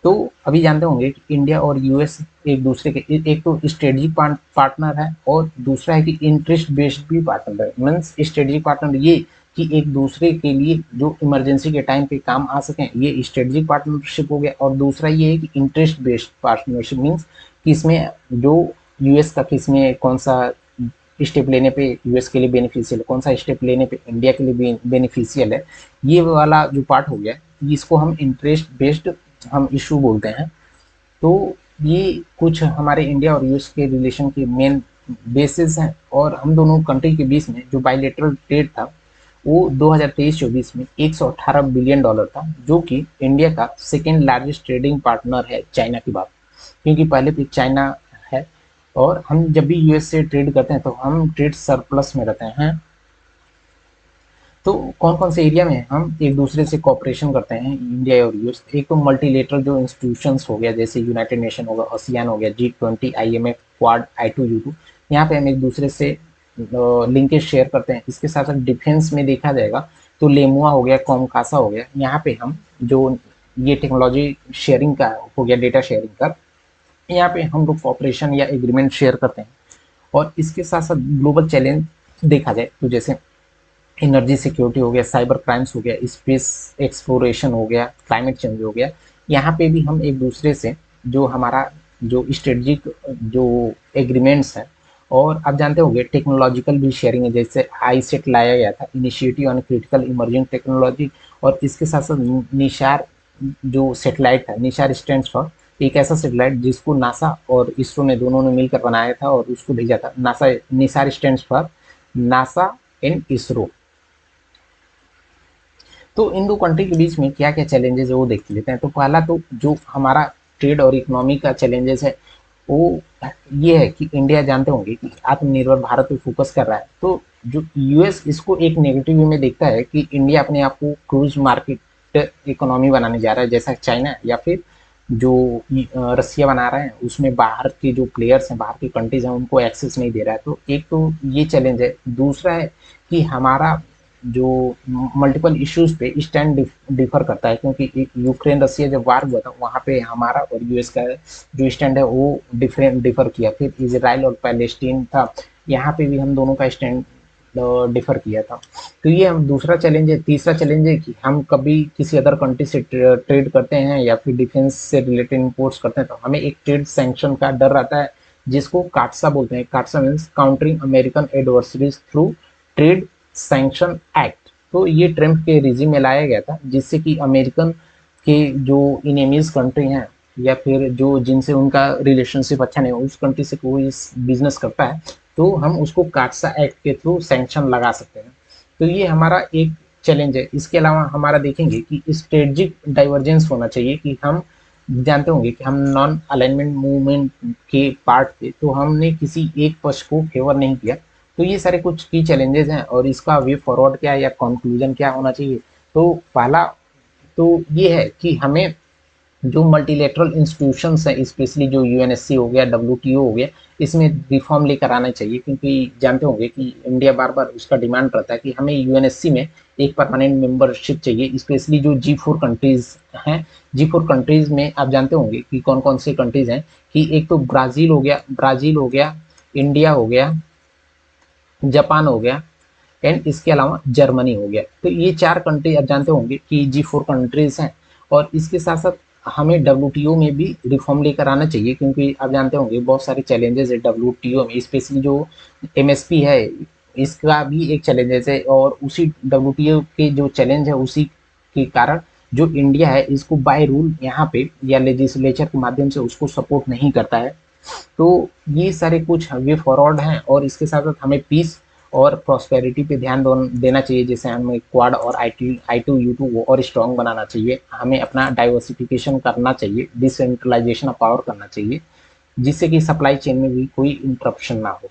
[SPEAKER 1] तो अभी जानते होंगे कि इंडिया और यूएस एक दूसरे के एक तो स्ट्रेटेजिक पार्टनर है और दूसरा है कि इंटरेस्ट बेस्ड भी पार्टनर है। मीन्स स्ट्रेटेजिक पार्टनर ये कि एक दूसरे के लिए जो इमरजेंसी के टाइम पे काम आ सकें, ये स्ट्रेटेजिक पार्टनरशिप हो गया। और दूसरा ये है कि इंटरेस्ट बेस्ड पार्टनरशिप मीन्स कि इसमें जो यूएस का किस में कौन सा स्टेप लेने पे यूएस के लिए बेनिफिशियल है, कौन सा स्टेप लेने पे इंडिया के लिए बेनिफिशियल है, ये वाला जो पार्ट हो गया इसको हम इंटरेस्ट बेस्ड हम इशू बोलते हैं। तो ये कुछ हमारे इंडिया और यूएस के रिलेशन के मेन बेसिस हैं। और हम दोनों कंट्री के बीच में जो बायलेटरल ट्रेड था वो 2023-24 में $118 बिलियन था, जो कि इंडिया का सेकेंड लार्जेस्ट ट्रेडिंग पार्टनर है चाइना के बाद, क्योंकि पहले पे चाइना है। और हम जब भी यूएस से ट्रेड करते हैं तो हम ट्रेड सरप्लस में रहते हैं। तो कौन कौन से एरिया में हम एक दूसरे से कॉपरेशन करते हैं इंडिया और यूएस? एक तो मल्टीलेटरल जो इंस्टीट्यूशंस हो गया, जैसे यूनाइटेड नेशन होगा, आसियान हो गया, G20, IMF, क्वाड, I2U2, यहाँ पे हम एक दूसरे से लिंकेज शेयर करते हैं। इसके साथ साथ डिफेंस में देखा जाएगा तो लेमुआ हो गया, कॉमकासा हो गया, यहाँ पे हम जो ये टेक्नोलॉजी शेयरिंग का हो गया, डेटा शेयरिंग का, यहाँ पे हम लोग कॉपरेशन या एग्रीमेंट शेयर करते हैं। और इसके साथ साथ ग्लोबल चैलेंज देखा जाए तो जैसे एनर्जी सिक्योरिटी हो गया, साइबर क्राइम्स हो गया, स्पेस एक्सप्लोरेशन हो गया, क्लाइमेट चेंज हो गया, यहाँ पे भी हम एक दूसरे से जो हमारा जो स्ट्रेटजिक जो एग्रीमेंट्स हैं। और आप जानते होंगे टेक्नोलॉजिकल भी शेयरिंग है, जैसे आईसेट लाया गया था, initiative on critical emerging technology. और इसके साथ साथ निशार जो सेटेलाइट है, निशार स्टैंड फॉर एक ऐसा सेटेलाइट जिसको नासा और इसरो ने दोनों ने मिलकर बनाया था और उसको भेजा था। NASA NISAR stand for NASA and ISRO. तो इन दो कंट्री के बीच में क्या क्या चैलेंजेस है वो देख लेते हैं। तो पहला तो जो हमारा ट्रेड और इकोनॉमी का चैलेंजेस है वो ये है कि इंडिया जानते होंगे कि आत्मनिर्भर भारत पे फोकस कर रहा है। तो जो यूएस इसको एक नेगेटिव वे में देखता है कि इंडिया अपने आप को क्रूज मार्केट इकोनॉमी बनाने जा रहा है, जैसा चाइना या फिर जो रसिया बना रहे हैं, उसमें बाहर के जो प्लेयर्स हैं, बाहर के कंट्रीज हैं, उनको एक्सेस नहीं दे रहा है। तो एक तो ये चैलेंज है। दूसरा है कि हमारा जो मल्टीपल इश्यूज पे स्टैंड डिफर करता है, क्योंकि यूक्रेन रसिया जब वार हुआ था वहाँ पे हमारा और यूएस का जो स्टैंड है वो डिफर किया। फिर इजराइल और पैलेस्टीन था, यहाँ पे भी हम दोनों का स्टैंड डिफर किया था। तो ये हम दूसरा चैलेंज है। तीसरा चैलेंज है कि हम कभी किसी अदर कंट्री से ट्रेड करते हैं या फिर डिफेंस से रिलेटेड इम्पोर्ट्स करते हैं तो हमें एक ट्रेड सैंक्शन का डर रहता है, जिसको काटसा बोलते हैं। काटसा means countering American adversaries through trade sanction act. तो ये ट्रम्प के रिजीम में लाया गया था, जिससे कि अमेरिकन के जो इनेमीज कंट्री हैं या फिर जो जिनसे उनका रिलेशनशिप अच्छा नहीं, उस कंट्री से कोई बिजनेस करता है तो हम उसको काटसा एक्ट के थ्रू सैंक्शन लगा सकते हैं। तो ये हमारा एक चैलेंज है। इसके अलावा हमारा देखेंगे कि स्ट्रेटजिक डाइवर्जेंस होना चाहिए, कि हम जानते होंगे कि हम नॉन अलाइनमेंट मूवमेंट के पार्ट थे, तो हमने किसी एक पक्ष को फेवर नहीं किया। तो ये सारे कुछ की चैलेंजेस हैं और इसका वे फॉरवर्ड क्या है या कंक्लूजन क्या होना चाहिए। तो पहला तो ये है कि हमें जो मल्टीलेटरल इंस्टीट्यूशंस हैं, स्पेशली जो यूएनएससी हो गया, डब्ल्यूटीओ हो गया, इसमें रिफॉर्म लेकर आना चाहिए, क्योंकि जानते होंगे कि इंडिया बार बार उसका डिमांड रहता है कि हमें यूएनएससी में एक परमानेंट मेंबरशिप चाहिए, स्पेशली जो G4 कंट्रीज हैं। G4 कंट्रीज में आप जानते होंगे कि कौन कौन से कंट्रीज हैं, कि एक तो ब्राज़ील हो गया, इंडिया हो गया, जापान हो गया एंड इसके अलावा जर्मनी हो गया। तो ये चार कंट्री आप जानते होंगे कि G4 कंट्रीज हैं। और इसके साथ साथ हमें डब्ल्यूटीओ में भी रिफॉर्म लेकर आना चाहिए, क्योंकि आप जानते होंगे बहुत सारे चैलेंजेस है डब्ल्यूटीओ में, स्पेशली जो एमएसपी है इसका भी एक चैलेंजेस है। और उसी डब्ल्यूटीओ के जो चैलेंज है उसी के कारण जो इंडिया है इसको बाय रूल यहाँ पे या लेजिस्लेचर के माध्यम से उसको सपोर्ट नहीं करता है। तो ये सारे कुछ वे फॉरवर्ड हैं। और इसके साथ साथ हमें पीस और प्रॉस्पेरिटी पे ध्यान देना चाहिए, जैसे हमें क्वाड और I2U2 और स्ट्रॉन्ग बनाना चाहिए, हमें अपना डाइवर्सिफिकेशन करना चाहिए, डिसेंट्रलाइजेशन ऑफ पावर करना चाहिए, जिससे कि सप्लाई चेन में भी कोई इंटरप्शन ना हो।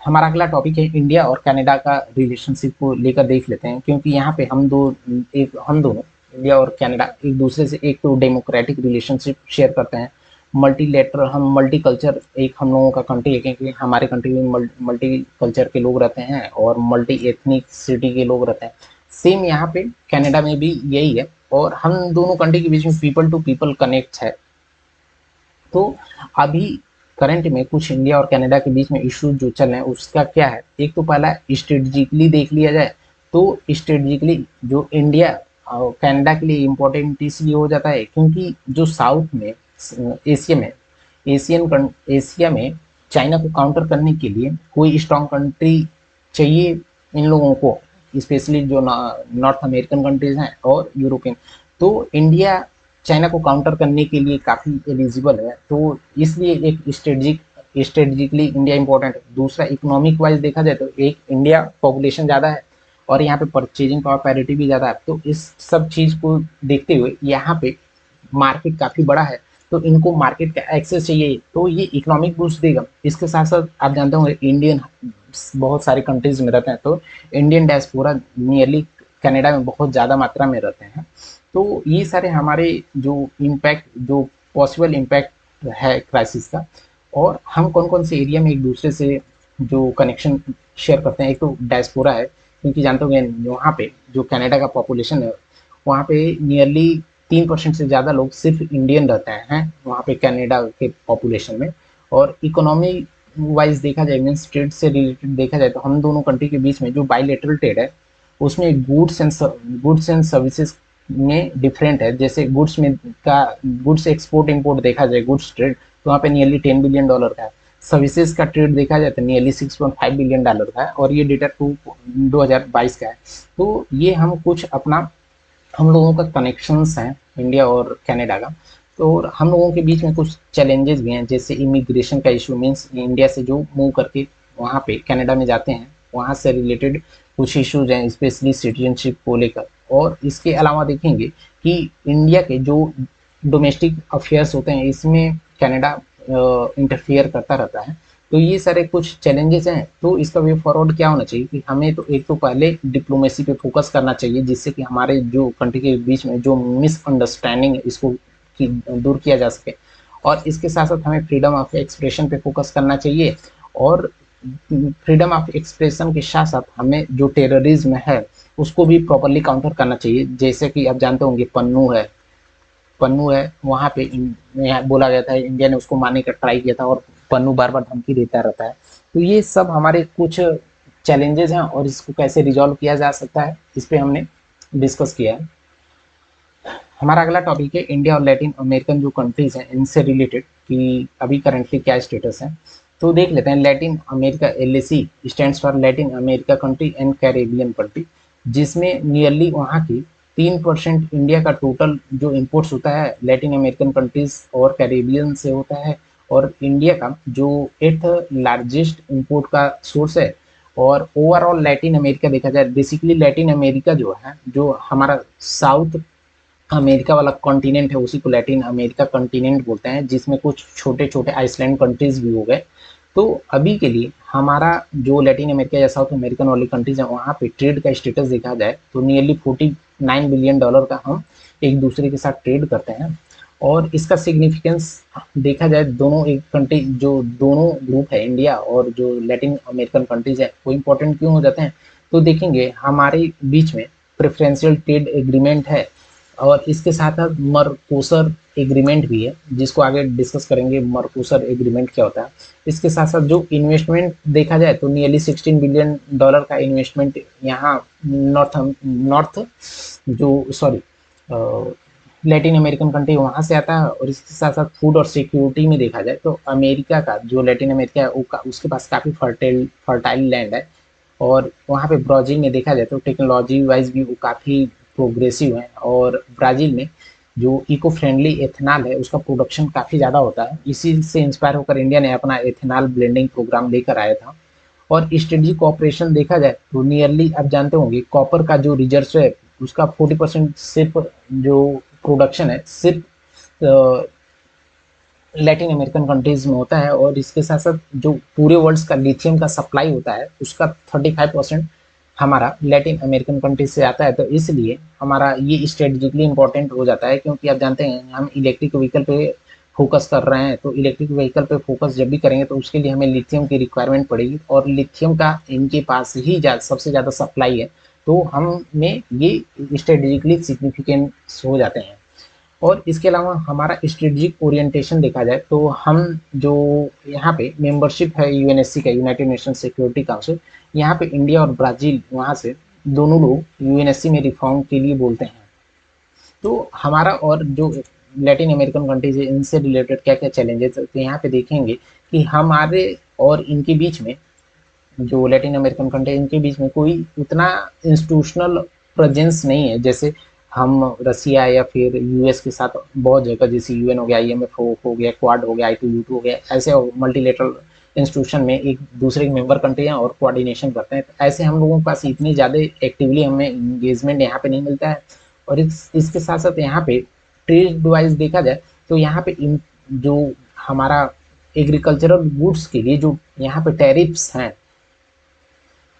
[SPEAKER 1] हमारा अगला टॉपिक है इंडिया और कनाडा का रिलेशनशिप को लेकर देख लेते हैं, क्योंकि यहाँ पे हम दोनों इंडिया और कनाडा एक दूसरे से एक तो डेमोक्रेटिक रिलेशनशिप शेयर करते हैं, मल्टीलेटरल हम मल्टी कल्चर एक हम लोगों का कंट्री है, क्योंकि हमारे कंट्री में मल्टी कल्चर के लोग रहते हैं और मल्टी एथनिक सिटी के लोग रहते हैं। सेम यहाँ पे कनाडा में भी यही है, और हम दोनों कंट्री के बीच में पीपल टू पीपल कनेक्ट है। तो अभी करंट में कुछ इंडिया और कनाडा के बीच में इश्यूज जो चल रहे हैं उसका क्या है, एक तो पहला स्ट्रेटजिकली देख लिया जाए तो स्ट्रेटजिकली जो इंडिया और कनाडा के लिए इम्पोर्टेंट इसलिए हो जाता है क्योंकि जो साउथ में एशिया में एशिया में चाइना को काउंटर करने के लिए कोई स्ट्रांग कंट्री चाहिए इन लोगों को, स्पेशली जो नॉर्थ अमेरिकन कंट्रीज हैं और यूरोपियन। तो इंडिया चाइना को काउंटर करने के लिए काफ़ी एलिजिबल है, तो इसलिए एक स्ट्रेटजिकली इंडिया इंपॉर्टेंट है। दूसरा इकोनॉमिक वाइज देखा जाए तो एक इंडिया पॉपुलेशन ज़्यादा है और यहाँ पे परचेजिंग पावर पैरिटी भी ज़्यादा है, तो इस सब चीज़ को देखते हुए यहाँ पे मार्केट काफ़ी बड़ा है, तो इनको मार्केट का एक्सेस चाहिए, तो ये इकोनॉमिक बूस्ट देगा। इसके साथ साथ आप जानते होंगे इंडियन बहुत सारे कंट्रीज में रहते हैं, तो इंडियन डायस्पोरा नियरली कनाडा में बहुत ज़्यादा मात्रा में रहते हैं। तो ये सारे हमारे जो इम्पैक्ट जो पॉसिबल इम्पैक्ट है क्राइसिस का, और हम कौन कौन से एरिया में एक दूसरे से जो कनेक्शन शेयर करते हैं। एक तो डायस्पोरा है, क्योंकि जानते होंगे वहाँ पे जो कनाडा का पॉपुलेशन है वहाँ पे नियरली 3% से ज़्यादा लोग सिर्फ इंडियन रहते हैं वहाँ पे कनाडा के पॉपुलेशन में। और इकोनॉमी वाइज देखा जाए, मीन्स ट्रेड से रिलेटेड देखा जाए, तो हम दोनों कंट्री के बीच में जो बायलैटरल ट्रेड है उसमें गुड्स एंड सर्विसेज में डिफरेंट है। जैसे गुड्स एक्सपोर्ट इंपोर्ट देखा जाए, गुड्स ट्रेड तो वहाँ पे नियरली $10 बिलियन का है। सर्विसेज का ट्रेड देखा जाए तो नियरली $6.5 बिलियन का है, और ये डेटा 2022 का है। तो ये हम लोगों का कनेक्शंस हैं इंडिया और कनाडा का। तो हम लोगों के बीच में कुछ चैलेंजेस भी हैं, जैसे इमिग्रेशन का इशू, मीन्स इंडिया से जो मूव करके वहाँ पे कनाडा में जाते हैं वहाँ से रिलेटेड कुछ इश्यूज हैं, स्पेशली सिटीजनशिप को लेकर। और इसके अलावा देखेंगे कि इंडिया के जो डोमेस्टिक अफेयर्स होते हैं इसमें कनाडा इंटरफियर करता रहता है। तो ये सारे कुछ चैलेंजेस हैं, तो इसका वे फॉरवर्ड क्या होना चाहिए कि हमें तो एक तो पहले डिप्लोमेसी पे फोकस करना चाहिए, जिससे कि हमारे जो कंट्री के बीच में जो मिसअंडरस्टैंडिंग है इसको दूर किया जा सके। और इसके साथ साथ हमें फ्रीडम ऑफ एक्सप्रेशन पे फोकस करना चाहिए, और फ्रीडम ऑफ एक्सप्रेशन के साथ साथ हमें जो टेररिज्म है उसको भी प्रॉपरली काउंटर करना चाहिए। जैसे कि आप जानते होंगे पन्नू है वहाँ पे यहाँ बोला गया था इंडिया ने उसको मारने का ट्राई किया था, और पन्नू बार बार धमकी देता रहता है। तो ये सब हमारे कुछ चैलेंजेस हैं, और इसको कैसे रिजॉल्व किया जा सकता है इस पर हमने डिस्कस किया है। हमारा अगला टॉपिक है इंडिया और लैटिन अमेरिकन जो कंट्रीज हैं इनसे रिलेटेड कि अभी करंटली क्या स्टेटस है। तो देख लेते हैं। Latin America LAC stands for Latin America country and Caribbean country, जिसमें नियरली वहाँ की 3% इंडिया का टोटल जो इम्पोर्ट्स होता है लैटिन अमेरिकन कंट्रीज और कैरेबियन से होता है, और इंडिया का जो 8th लार्जेस्ट इम्पोर्ट का सोर्स है। और ओवरऑल लैटिन अमेरिका देखा जाए, बेसिकली लैटिन अमेरिका जो है जो हमारा साउथ अमेरिका वाला कॉन्टिनेंट है उसी को लैटिन अमेरिका कॉन्टिनेंट बोलते हैं, जिसमें कुछ छोटे छोटे आइसलैंड कंट्रीज भी हो गए। तो अभी के लिए हमारा जो लैटिन अमेरिका या साउथ अमेरिकन वाली कंट्रीज है वहाँ पे ट्रेड का स्टेटस देखा जाए तो नियरली $49 बिलियन का हम एक दूसरे के साथ ट्रेड करते हैं। और इसका सिग्निफिकेंस देखा जाए, दोनों एक कंट्री जो दोनों ग्रुप है इंडिया और जो लैटिन अमेरिकन कंट्रीज है वो इम्पोर्टेंट क्यों हो जाते हैं, तो देखेंगे हमारे बीच में प्रेफरेंशियल ट्रेड एग्रीमेंट है, और इसके साथ साथ मर्कोसर एग्रीमेंट भी है, जिसको आगे डिस्कस करेंगे मर्कोसर एग्रीमेंट क्या होता है। इसके साथ साथ जो इन्वेस्टमेंट देखा जाए तो नियरली $16 बिलियन का इन्वेस्टमेंट यहाँ नॉर्थ जो सॉरी लैटिन अमेरिकन कंट्री वहाँ से आता है। और इसके साथ साथ फूड और सिक्योरिटी में देखा जाए तो अमेरिका का जो लैटिन अमेरिका है उसके पास काफ़ी फर्टाइल लैंड है, और वहाँ पे ब्राज़ील में देखा जाए तो टेक्नोलॉजी वाइज भी वो काफ़ी प्रोग्रेसिव है। और ब्राज़ील में जो इको फ्रेंडली एथेनॉल है उसका प्रोडक्शन काफ़ी ज़्यादा होता है। इसी से इंस्पायर होकर इंडिया ने अपना एथेनॉल ब्लेंडिंग प्रोग्राम लेकर आया था। और स्ट्रेटेजिक कॉपरेशन देखा जाए तो नियरली आप जानते होंगे कॉपर का जो रिजर्व है उसका 40% सिर्फ जो प्रोडक्शन है सिर्फ लैटिन अमेरिकन कंट्रीज में होता है। और इसके साथ साथ जो पूरे वर्ल्ड का लिथियम का सप्लाई होता है उसका 35% हमारा लैटिन अमेरिकन कंट्रीज से आता है। तो इसलिए हमारा ये स्ट्रेटेजिकली इंपॉर्टेंट हो जाता है, क्योंकि आप जानते हैं हम इलेक्ट्रिक व्हीकल पे फोकस कर रहे हैं। तो इलेक्ट्रिक व्हीकल पे फोकस जब भी करेंगे तो उसके लिए हमें लिथियम की रिक्वायरमेंट पड़ेगी, और लिथियम का इनके पास ही सबसे ज़्यादा सप्लाई है। तो हम में ये स्ट्रेटेजिकली सिग्निफिकेंस हो जाते हैं। और इसके अलावा हमारा स्ट्रेटेजिक ओरिएंटेशन देखा जाए तो हम जो यहाँ पे मेंबरशिप है यूएनएससी का, यूनाइटेड नेशन सिक्योरिटी काउंसिल, यहाँ पे इंडिया और ब्राज़ील वहाँ से दोनों लोग यूएनएससी में रिफॉर्म के लिए बोलते हैं। तो हमारा और जो लैटिन अमेरिकन कंट्रीज है इनसे रिलेटेड क्या क्या चैलेंजेस तो यहाँ पे देखेंगे कि हमारे और इनके बीच में, जो लैटिन अमेरिकन कंट्री इनके बीच में कोई उतना इंस्टीट्यूशनल प्रेजेंस नहीं है जैसे हम रसिया या फिर यूएस के साथ बहुत जगह, जैसे यूएन हो गया, आईएमएफ हो गया, क्वाड हो गया, आई2U2 हो गया, ऐसे मल्टीलेटरल इंस्टीट्यूशन में एक दूसरे के मेंबर कंट्री हैं और कोऑर्डिनेशन करते हैं। तो ऐसे हम लोगों के पास इतनी ज़्यादा एक्टिवली हमें इंगेजमेंट यहाँ पे नहीं मिलता है। और इसके साथ साथ यहाँ पे ट्रेड वाइज देखा जाए तो यहाँ पे जो हमारा एग्रीकल्चरल गुड्स के लिए जो यहाँ पे टैरिफ्स हैं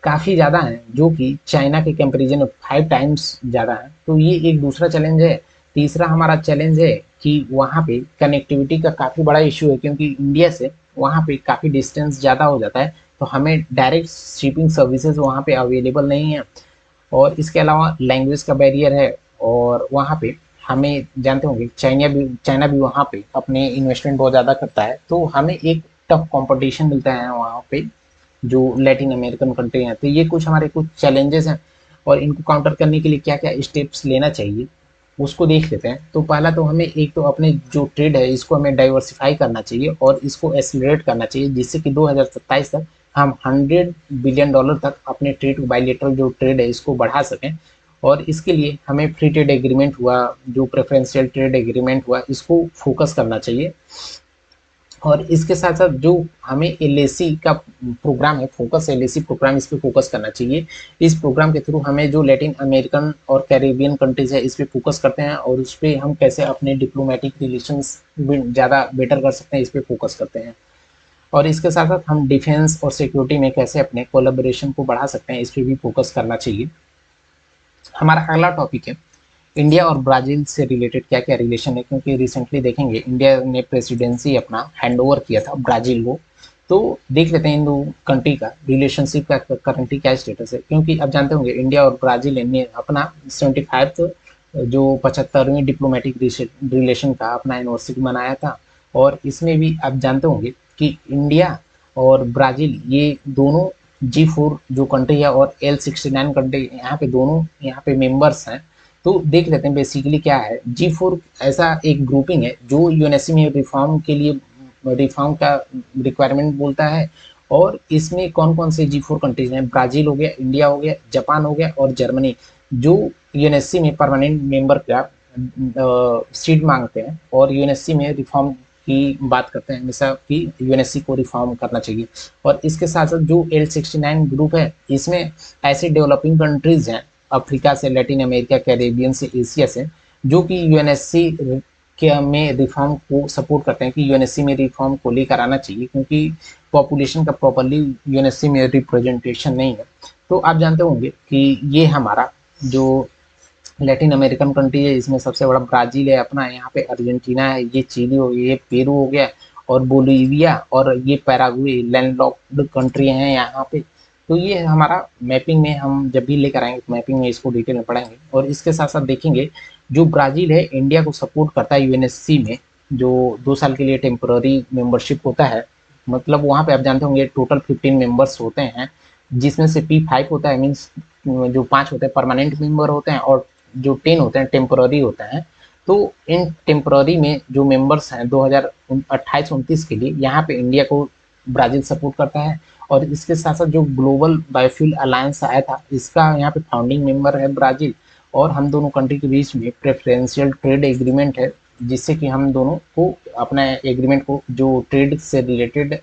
[SPEAKER 1] काफ़ी ज़्यादा हैं, जो कि चाइना के कंपैरिजन में 5 टाइम्स ज़्यादा है। तो ये एक दूसरा चैलेंज है। तीसरा हमारा चैलेंज है कि वहाँ पे कनेक्टिविटी का काफ़ी बड़ा इशू है, क्योंकि इंडिया से वहाँ पे काफ़ी डिस्टेंस ज़्यादा हो जाता है, तो हमें डायरेक्ट शिपिंग सर्विसेज वहाँ पे अवेलेबल नहीं है। और इसके अलावा लैंग्वेज का बैरियर है, और वहाँ पे हमें जानते होंगे चाइना भी वहाँ पे अपने इन्वेस्टमेंट बहुत ज़्यादा करता है। तो हमें एक टफ कंपटीशन मिलता है वहाँ पे जो लैटिन अमेरिकन कंट्री हैं। तो ये कुछ हमारे कुछ चैलेंजेस हैं, और इनको काउंटर करने के लिए क्या क्या स्टेप्स लेना चाहिए उसको देख लेते हैं। तो पहला तो हमें एक तो अपने जो ट्रेड है इसको हमें डाइवर्सिफाई करना चाहिए और इसको एक्सीलरेट करना चाहिए, जिससे कि 2027 तक हम $100 बिलियन तक अपने ट्रेड बायलेटरल जो ट्रेड है इसको बढ़ा सकें। और इसके लिए हमें फ्री ट्रेड एग्रीमेंट हुआ, जो प्रेफरेंशियल ट्रेड एग्रीमेंट हुआ, इसको फोकस करना चाहिए। और इसके साथ साथ जो हमें एलएसी का प्रोग्राम है, फोकस एलएसी प्रोग्राम, इस पे फोकस करना चाहिए। इस प्रोग्राम के थ्रू हमें जो लैटिन अमेरिकन और कैरेबियन कंट्रीज है इस पे फोकस करते हैं, और उस पर हम कैसे अपने डिप्लोमेटिक रिलेशंस ज़्यादा बेटर कर सकते हैं इस पे फोकस करते हैं। और इसके साथ साथ हम डिफेंस और सिक्योरिटी में कैसे अपने कोलैबोरेशन को बढ़ा सकते हैं इस पर भी फोकस करना चाहिए। हमारा अगला टॉपिक है इंडिया और ब्राज़ील से रिलेटेड क्या क्या रिलेशन है, क्योंकि रिसेंटली देखेंगे इंडिया ने प्रेसिडेंसी अपना हैंड ओवर किया था ब्राज़ील को। तो देख लेते हैं इन दो कंट्री का रिलेशनशिप का करंटली क्या स्टेटस है, क्योंकि आप जानते होंगे इंडिया और ब्राज़ील ने अपना 75 जो 75वीं डिप्लोमेटिक रिलेशन का अपना एनिवर्सरी मनाया था। और इसमें भी आप जानते होंगे कि इंडिया और ब्राज़ील ये दोनों G4 जो कंट्री है और L69 कंट्री यहाँ पे दोनों यहाँ पे मेंबर्स हैं। तो देख लेते हैं बेसिकली क्या है। G4 ऐसा एक ग्रुपिंग है जो यूएनएससी में रिफॉर्म के लिए रिफॉर्म का रिक्वायरमेंट बोलता है। और इसमें कौन कौन से G4 कंट्रीज हैं, ब्राज़ील हो गया, इंडिया हो गया, जापान हो गया और जर्मनी, जो यूएनएससी में परमानेंट मेंबर का सीट मांगते हैं और यूएनएससी में रिफॉर्म की बात करते हैं हमेशा कि यूएनएससी को रिफॉर्म करना चाहिए। और इसके साथ साथ जो L69 ग्रुप है इसमें ऐसे डेवलपिंग कंट्रीज हैं अफ्रीका से, लैटिन अमेरिका, कैरेबियन से, एशिया से, जो कि यूएनएससी के में रिफॉर्म को सपोर्ट करते हैं कि यूएनएससी में रिफॉर्म को लेकर आना चाहिए, क्योंकि पॉपुलेशन का प्रॉपरली यूएनएससी में रिप्रेजेंटेशन नहीं है। तो आप जानते होंगे कि ये हमारा जो लैटिन अमेरिकन कंट्री है इसमें सबसे बड़ा ब्राज़ील है अपना, यहाँ पे अर्जेंटीना है, ये चिली हो गया, ये पेरू हो गया और बोलिविया, और ये पैराग्वे लैंडलॉक्ड कंट्री हैं यहाँ पे। तो ये हमारा मैपिंग में हम जब भी लेकर आएंगे तो मैपिंग में इसको डिटेल में पढ़ेंगे। और इसके साथ साथ देखेंगे जो ब्राज़ील है इंडिया को सपोर्ट करता है यूएनएससी में, जो 2 साल के लिए टेम्पररी मेंबरशिप होता है। मतलब वहाँ पे आप जानते होंगे टोटल 15 मेंबर्स होते हैं, जिसमें से P5 होता है, मीन्स जो 5 होते हैं परमानेंट मेंबर होते हैं और जो 10 होते हैं टेम्पररी होते हैं। तो इन टेम्पररी में जो मेंबर्स हैं 2028-29 के लिए यहाँ पे इंडिया को ब्राज़ील सपोर्ट करता है। और इसके साथ साथ जो ग्लोबल बायोफ्यूल अलायंस आया था इसका यहाँ पे फाउंडिंग मेंबर है ब्राज़ील। और हम दोनों कंट्री के बीच में प्रेफरेंशियल ट्रेड एग्रीमेंट है, जिससे कि हम दोनों को अपना एग्रीमेंट को जो ट्रेड से रिलेटेड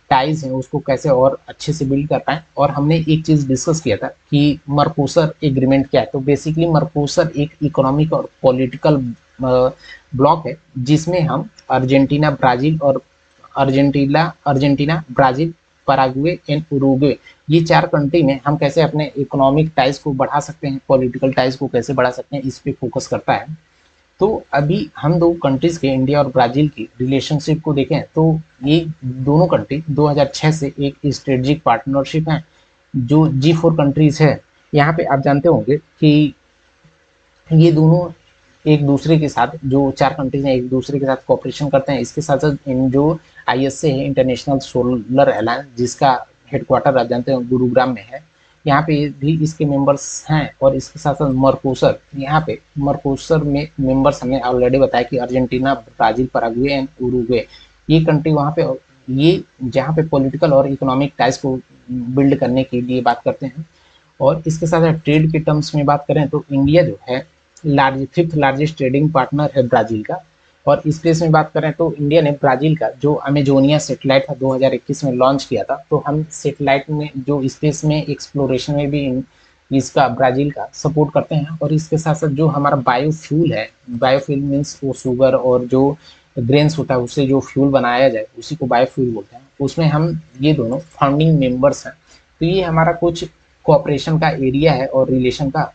[SPEAKER 1] टाइज हैं उसको कैसे और अच्छे से बिल्ड कर पाए। और हमने एक चीज़ डिस्कस किया था कि मर्कोसर एग्रीमेंट क्या है। तो बेसिकली मर्कोसर एक इकोनॉमिक और पॉलिटिकल ब्लॉक है, जिसमें हम अर्जेंटीना ब्राज़ील और Argentina Brazil Paraguay and Uruguay, ये 4 कंट्री में हम कैसे अपने इकोनॉमिक टाइज को बढ़ा सकते हैं, पॉलिटिकल टाइज को कैसे बढ़ा सकते हैं, इस पे फोकस करता है। तो अभी हम दो कंट्रीज के इंडिया और ब्राज़ील की रिलेशनशिप को देखें तो ये दोनों कंट्री 2006 से एक स्ट्रेटेजिक पार्टनरशिप है जो G4 कंट्रीज है। यहाँ पे आप जानते होंगे कि ये दोनों एक दूसरे के साथ, जो 4 कंट्रीज हैं, एक दूसरे के साथ कोऑपरेशन करते हैं। इसके साथ साथ इन जो ISA है, इंटरनेशनल सोलर अलायंस, जिसका हेडक्वार्टर आप जानते हैं गुरुग्राम में है, यहाँ पे भी इसके मेंबर्स हैं। और इसके साथ साथ मर्कोसर, यहाँ पे मर्कोसर में मेंबर्स हमने ऑलरेडी बताया कि Argentina, Brazil, Paraguay and Uruguay, ये कंट्री वहाँ पे, ये जहाँ पे पॉलिटिकल और इकोनॉमिक टाइज को बिल्ड करने के लिए बात करते हैं। और इसके साथ साथ ट्रेड के टर्म्स में बात करें तो इंडिया जो है फिफ्थ लार्जेस्ट ट्रेडिंग पार्टनर है ब्राज़ील का। और स्पेस में बात करें तो इंडिया ने ब्राज़ील का जो अमेजोनिया सैटेलाइट था 2021 में लॉन्च किया था। तो हम सैटेलाइट में जो स्पेस में एक्सप्लोरेशन में भी इसका ब्राज़ील का सपोर्ट करते हैं। और इसके साथ साथ जो हमारा बायोफ्यूल है, बायोफ्यूल मीन्स वो शुगर और जो ग्रेन्स होता है उससे जो फ्यूल बनाया जाए उसी को बायोफ्यूल बोलते हैं, उसमें हम ये दोनों फाउंडिंग मेंबर्स हैं। तो ये हमारा कुछ कोऑपरेशन का एरिया है और रिलेशन का।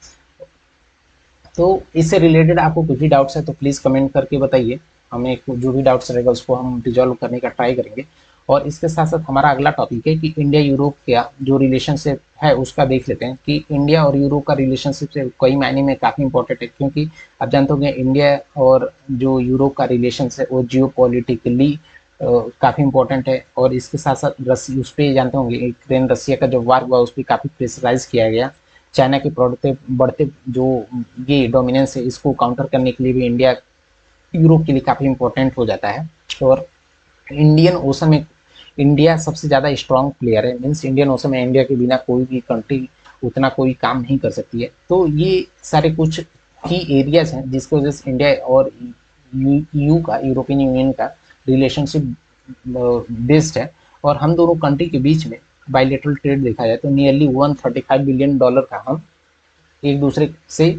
[SPEAKER 1] तो इससे रिलेटेड आपको कुछ भी डाउट्स है तो प्लीज़ कमेंट करके बताइए, हमें जो भी डाउट्स रहेगा उसको हम रिजॉल्व करने का ट्राई करेंगे। और इसके साथ साथ हमारा अगला टॉपिक है कि इंडिया यूरोप का जो रिलेशनशिप है उसका देख लेते हैं कि इंडिया और यूरोप का रिलेशनशिप से कई मायने में काफ़ी इंपॉर्टेंट है, क्योंकि आप जानते होंगे इंडिया और जो यूरोप का रिलेशन है वो जियो पॉलिटिकली काफ़ी इंपॉर्टेंट है। और इसके साथ साथ रसिया, उस पर जानते होंगे यूक्रेन रसिया का जो वार हुआ उस पर काफ़ी प्रेशराइज किया गया। चाइना के बढ़ते बढ़ते जो ये डोमिनेंस है इसको काउंटर करने के लिए भी इंडिया यूरोप के लिए काफ़ी इंपॉर्टेंट हो जाता है। और इंडियन ओशन में इंडिया सबसे ज़्यादा स्ट्रॉन्ग प्लेयर है, मीन्स इंडियन ओशन में इंडिया के बिना कोई भी कंट्री उतना कोई काम नहीं कर सकती है। तो ये सारे कुछ की एरियाज हैं जिसकी वजह से इंडिया और यू का, यूरोपियन यूनियन का रिलेशनशिप बेस्ड है। और हम दोनों कंट्री के बीच में बायलेटरल ट्रेड देखा जाए तो नियरली $135 बिलियन का हम एक दूसरे से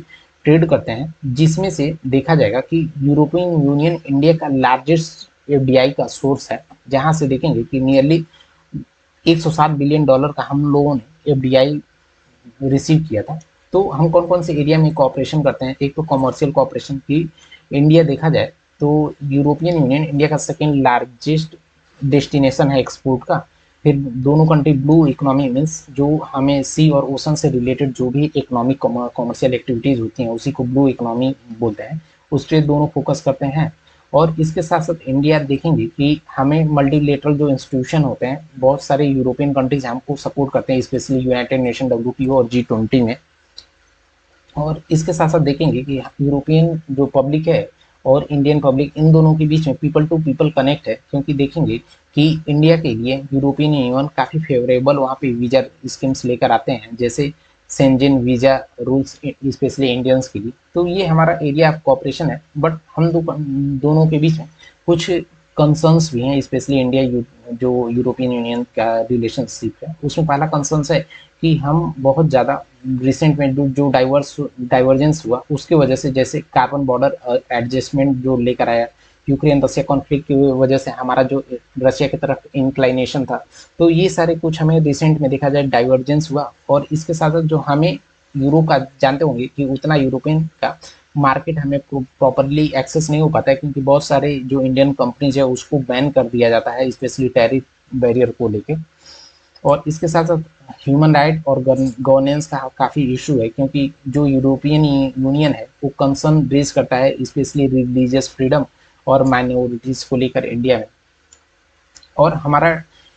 [SPEAKER 1] ट्रेड करते हैं, जिसमें से देखा जाएगा कि यूरोपियन यूनियन इंडिया का लार्जेस्ट FDI का सोर्स है, जहां से देखेंगे कि नियरली $160 बिलियन का हम लोगों ने FDI रिसीव किया था। तो हम कौन कौन से एरिया में कोऑपरेशन करते हैं, एक तो कॉमर्शियल कोऑपरेशन की इंडिया देखा जाए तो यूरोपियन यूनियन इंडिया का सेकेंड लार्जेस्ट डेस्टिनेशन है एक्सपोर्ट का। फिर दोनों कंट्री ब्लू इकोनॉमी मीन्स जो हमें सी और ओशन से रिलेटेड जो भी इकोनॉमिक कॉमर्शियल एक्टिविटीज़ होती हैं उसी को ब्लू इकोनॉमी बोलते हैं, उस पर दोनों फोकस करते हैं। और इसके साथ साथ इंडिया देखेंगे कि हमें मल्टीलेटरल जो इंस्टीट्यूशन होते हैं बहुत सारे यूरोपियन कंट्रीज हमको सपोर्ट करते हैं, स्पेशली यूनाइटेड नेशन, WTO और G20 में। और इसके साथ साथ देखेंगे कि यूरोपियन जो पब्लिक है और इंडियन पब्लिक, इन दोनों के बीच में पीपल टू पीपल कनेक्ट है, क्योंकि देखेंगे कि इंडिया के लिए यूरोपियन यूनियन काफ़ी फेवरेबल वहाँ पे वीज़ा स्कीम्स लेकर आते हैं, जैसे सेंजन वीज़ा रूल्स स्पेशली इंडियंस के लिए। तो ये हमारा एरिया ऑफ कोऑपरेशन है। बट हम दोनों के बीच में कुछ कंसर्न्स भी हैं, स्पेशली इंडिया जो यूरोपियन यूनियन का रिलेशनशिप है उसमें पहला कंसर्न्स है कि हम बहुत ज़्यादा रिसेंट में जो डाइवर्जेंस हुआ उसके वजह से, जैसे कार्बन बॉर्डर एडजस्टमेंट जो लेकर आया यूक्रेन रसिया कॉन्फ्लिक्ट की वजह से, हमारा जो रशिया की तरफ इंक्लाइनेशन था, तो ये सारे कुछ हमें रिसेंट में देखा जाए डाइवर्जेंस हुआ। और इसके साथ साथ जो हमें यूरो का जानते होंगे कि उतना यूरोपियन का मार्केट हमें प्रॉपरली एक्सेस नहीं हो पाता है, क्योंकि बहुत सारे जो इंडियन कंपनीज है उसको बैन कर दिया जाता है, स्पेशली टैरिफ बैरियर को लेके। और इसके साथ साथ ह्यूमन राइट और गवर्नेंस का काफ़ी इशू है, क्योंकि जो यूरोपियन यूनियन है वो कंसर्न रेज करता है स्पेशली रिलीजियस फ्रीडम और माइनॉरिटीज़ को लेकर इंडिया में। और हमारा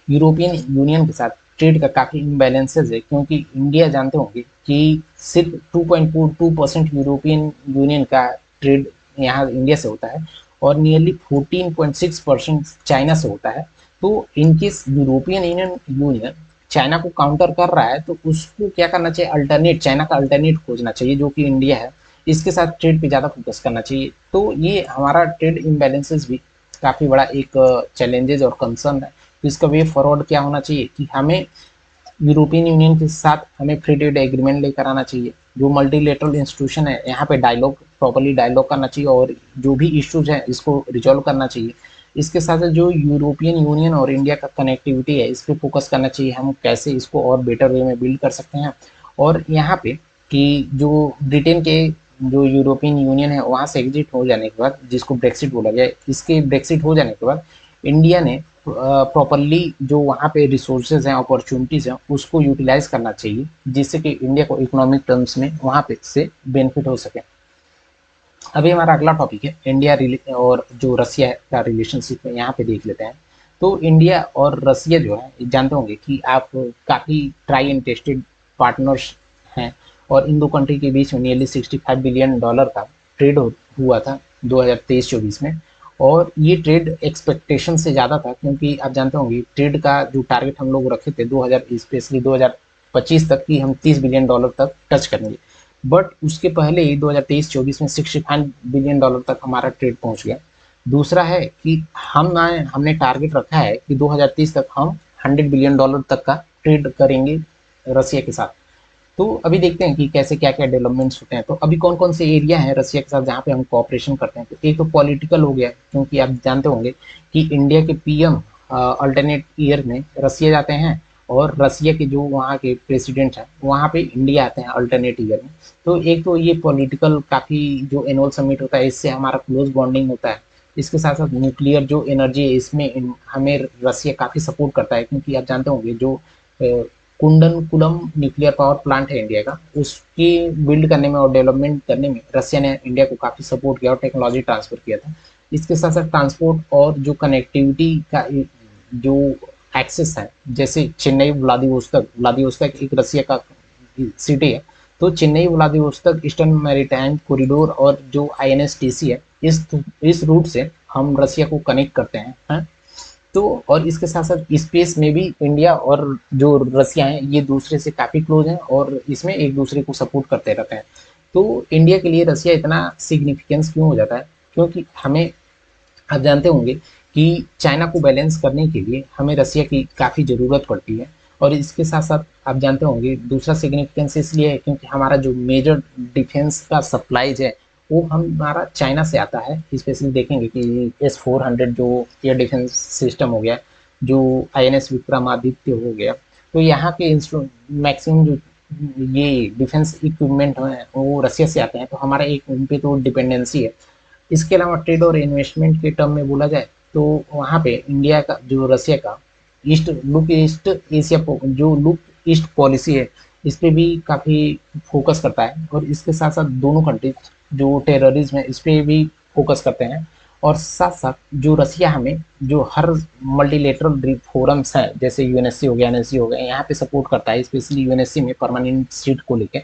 [SPEAKER 1] यूरोपियन यूनियन के साथ ट्रेड का काफ़ी इम्बैलेंसेज है, क्योंकि इंडिया जानते होंगे कि सिर्फ 2.42% यूरोपियन यूनियन का ट्रेड यहाँ इंडिया से होता है और नियरली 14.6% चाइना से होता है। तो इनकेस यूरोपियन यूनियन चाइना को काउंटर कर रहा है तो उसको क्या करना चाहिए, अल्टरनेट, चाइना का अल्टरनेट खोजना चाहिए जो कि इंडिया है, इसके साथ ट्रेड पे ज़्यादा फोकस करना चाहिए। तो ये हमारा ट्रेड इम्बैलेंसेस भी काफ़ी बड़ा एक चैलेंजेस और कंसर्न है। तो इसका वे फॉरवर्ड क्या होना चाहिए कि हमें यूरोपियन यूनियन के साथ हमें फ्री ट्रेड एग्रीमेंट लेकर आना चाहिए, जो मल्टीलेटरल इंस्टीट्यूशन है यहाँ पे डायलॉग, प्रॉपर्ली डायलॉग करना चाहिए और जो भी इश्यूज हैं इसको रिजॉल्व करना चाहिए। इसके साथ साथ जो यूरोपियन यूनियन और इंडिया का कनेक्टिविटी है इस पर फोकस करना चाहिए, हम कैसे इसको और बेटर वे में बिल्ड कर सकते हैं। और यहाँ पे कि जो ब्रिटेन के जो यूरोपियन यूनियन है वहाँ से एग्जिट हो जाने के बाद, जिसको ब्रेक्सिट बोला गया, इसके ब्रेक्सिट हो जाने के बाद इंडिया ने प्रॉपरली जो वहाँ पे रिसोर्सेज हैं, अपॉर्चुनिटीज हैं, उसको यूटिलाइज करना चाहिए, जिससे कि इंडिया को इकोनॉमिक टर्म्स में वहाँ पे से बेनिफिट हो सके। अभी हमारा अगला टॉपिक है इंडिया और जो रसिया का रिलेशनशिप है, यहाँ पे देख लेते हैं। तो इंडिया और रसिया जो है, जानते होंगे कि आप काफ़ी ट्राई एंड टेस्टेड पार्टनर्स हैं, और इन दो कंट्री के बीच में नियरली $65 बिलियन का ट्रेड हुआ था 2023-24 में। और ये ट्रेड एक्सपेक्टेशन से ज़्यादा था, क्योंकि आप जानते होंगे ट्रेड का जो टारगेट हम लोग रखे थे 2000 स्पेशली 2025 तक की, हम $30 बिलियन तक टच करेंगे। बट उसके पहले ही 2023-24 में $65 बिलियन तक हमारा ट्रेड पहुंच गया। दूसरा है कि हमने टारगेट रखा है कि 2030 तक हम $100 बिलियन तक का ट्रेड करेंगे रसिया के साथ। तो अभी देखते हैं कि कैसे क्या क्या डेवलपमेंट्स होते हैं। तो अभी कौन कौन से एरिया हैं रसिया के साथ जहाँ पे हम कोऑपरेशन करते हैं। तो एक तो पॉलिटिकल हो गया, क्योंकि आप जानते होंगे कि इंडिया के पीएम अल्टरनेट ईयर में रसिया जाते हैं, और रसिया के जो वहाँ के प्रेसिडेंट हैं वहाँ पे इंडिया आते हैं अल्टरनेट ईयर में। तो एक तो ये पॉलिटिकल काफ़ी जो एनुअल समिट होता है इससे हमारा क्लोज बॉन्डिंग होता है। इसके साथ साथ न्यूक्लियर जो एनर्जी है इसमें हमें रसिया काफ़ी सपोर्ट करता है, क्योंकि आप जानते होंगे जो कुंडनकुलम न्यूक्लियर पावर प्लांट है इंडिया का, उसकी बिल्ड करने में और डेवलपमेंट करने में रसिया ने इंडिया को काफ़ी सपोर्ट किया और टेक्नोलॉजी ट्रांसफर किया था। इसके साथ साथ ट्रांसपोर्ट और जो कनेक्टिविटी का जो एक्सेस है, जैसे चेन्नई व्लादिवोस्तोक एक रसिया का सिटी है, तो Chennai Vladivostok eastern maritime corridor और जो INSTC है, इस रूट से हम रसिया को कनेक्ट करते हैं। तो और इसके साथ साथ स्पेस में भी इंडिया और जो रसिया है ये दूसरे से काफ़ी क्लोज हैं और इसमें एक दूसरे को सपोर्ट करते रहते हैं। तो इंडिया के लिए रसिया इतना सिग्निफिकेंस क्यों हो जाता है, क्योंकि हमें, आप जानते होंगे कि चाइना को बैलेंस करने के लिए हमें रसिया की काफ़ी ज़रूरत पड़ती है। और इसके साथ साथ आप जानते होंगे दूसरा सिग्निफिकेंस इसलिए है क्योंकि हमारा जो मेजर डिफेंस का सप्लाईज है वो हमारा चाइना से आता है। स्पेशली देखेंगे कि S-400 जो एयर डिफेंस सिस्टम हो गया, जो INS विक्रमादित्य हो गया, तो यहाँ के मैक्सिमम जो ये डिफेंस इक्विपमेंट हैं वो रसिया से आते हैं, तो हमारा एक उन पे तो डिपेंडेंसी है। इसके अलावा ट्रेड और इन्वेस्टमेंट के टर्म में बोला जाए तो वहाँ पे इंडिया का जो रसिया का ईस्ट एशिया जो लुक ईस्ट पॉलिसी है इस पे भी काफ़ी फोकस करता है। और इसके साथ साथ दोनों कंट्रीज जो टेररिज्म है इस पे भी फोकस करते हैं। और साथ साथ जो रसिया हमें जो हर मल्टीलेटरल फोरम्स हैं जैसे UNSC हो गया, NSC हो गया, यहाँ पे सपोर्ट करता है, स्पेशली UNSC में परमानेंट सीट को लेके।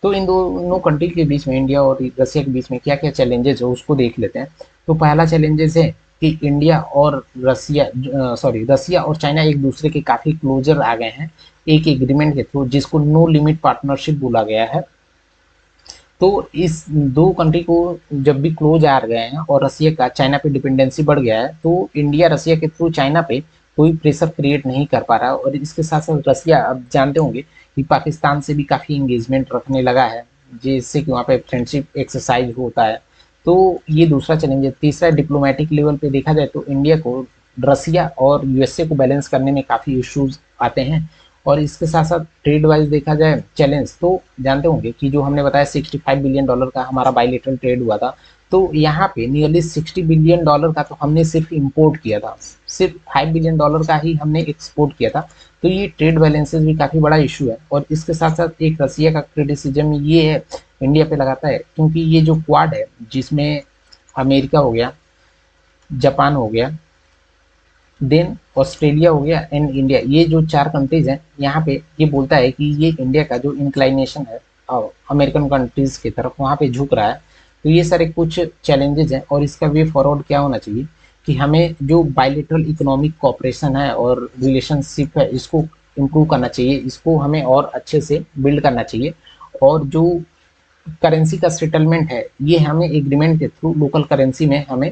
[SPEAKER 1] तो इन दोनों कंट्री के बीच में, इंडिया और रसिया के बीच में क्या क्या चैलेंजेस है उसको देख लेते हैं। तो पहला चैलेंजेस है कि इंडिया और रसिया और चाइना एक दूसरे के काफ़ी क्लोजर आ गए हैं एक एग्रीमेंट के थ्रू, जिसको नो लिमिट पार्टनरशिप बोला गया है। तो इस दो कंट्री को जब भी क्लोज आ गए हैं और रसिया का चाइना पे डिपेंडेंसी बढ़ गया है, तो इंडिया रसिया के थ्रू चाइना पे कोई प्रेशर क्रिएट नहीं कर पा रहा है। और इसके साथ साथ रसिया, अब जानते होंगे कि पाकिस्तान से भी काफ़ी इंगेजमेंट रखने लगा है, जिससे कि वहाँ पे फ्रेंडशिप एक्सरसाइज होता है। तो ये दूसरा चैलेंज है। तीसरा, डिप्लोमेटिक लेवल पे देखा जाए तो इंडिया को रसिया और USA को बैलेंस करने में काफ़ी इश्यूज आते हैं। और इसके साथ साथ ट्रेड वाइज देखा जाए चैलेंज, तो जानते होंगे कि जो हमने बताया $65 बिलियन का हमारा बायलेटरल ट्रेड हुआ था, तो यहाँ पे नियरली $60 बिलियन का तो हमने सिर्फ इंपोर्ट किया था, सिर्फ $5 बिलियन का ही हमने एक्सपोर्ट किया था। तो ये ट्रेड बैलेंसेस भी काफ़ी बड़ा इशू है। और इसके साथ साथ एक रसिया का क्रिटिसिज्म ये है इंडिया पे लगाता है, क्योंकि ये जो क्वाड है जिसमें अमेरिका हो गया, जापान हो गया, देन ऑस्ट्रेलिया हो गया एंड इंडिया, ये जो चार कंट्रीज हैं, यहाँ पे ये बोलता है कि ये इंडिया का जो इंक्लाइनेशन है अमेरिकन कंट्रीज की तरफ वहाँ पे झुक रहा है। तो ये सारे कुछ चैलेंजेस हैं। और इसका वे फॉरवर्ड क्या होना चाहिए कि हमें जो बायलेटरल इकोनॉमिक कोऑपरेशन है और रिलेशनशिप है इसको इम्प्रूव करना चाहिए, इसको हमें और अच्छे से बिल्ड करना चाहिए। और जो करेंसी का सेटलमेंट है ये हमें एग्रीमेंट के थ्रू लोकल करेंसी में हमें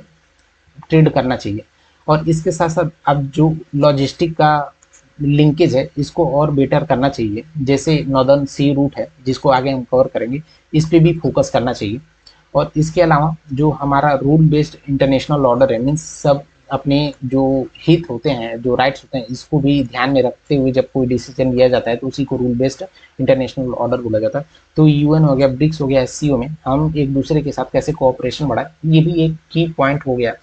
[SPEAKER 1] ट्रेड करना चाहिए। और इसके साथ साथ अब जो लॉजिस्टिक का लिंकेज है इसको और बेटर करना चाहिए, जैसे नॉर्दर्न सी रूट है जिसको आगे हम कवर करेंगे, इस पे भी फोकस करना चाहिए। और इसके अलावा जो हमारा रूल बेस्ड इंटरनेशनल ऑर्डर है, मीन्स सब अपने जो हित होते हैं, जो राइट्स होते हैं, इसको भी ध्यान में रखते हुए जब कोई डिसीजन लिया जाता है तो उसी को रूल बेस्ड इंटरनेशनल ऑर्डर बोला जाता है। तो यूएन हो गया, ब्रिक्स हो गया, एससीओ में हम एक दूसरे के साथ कैसे कोऑपरेशन बढ़ाए, ये भी एक की पॉइंट हो गया।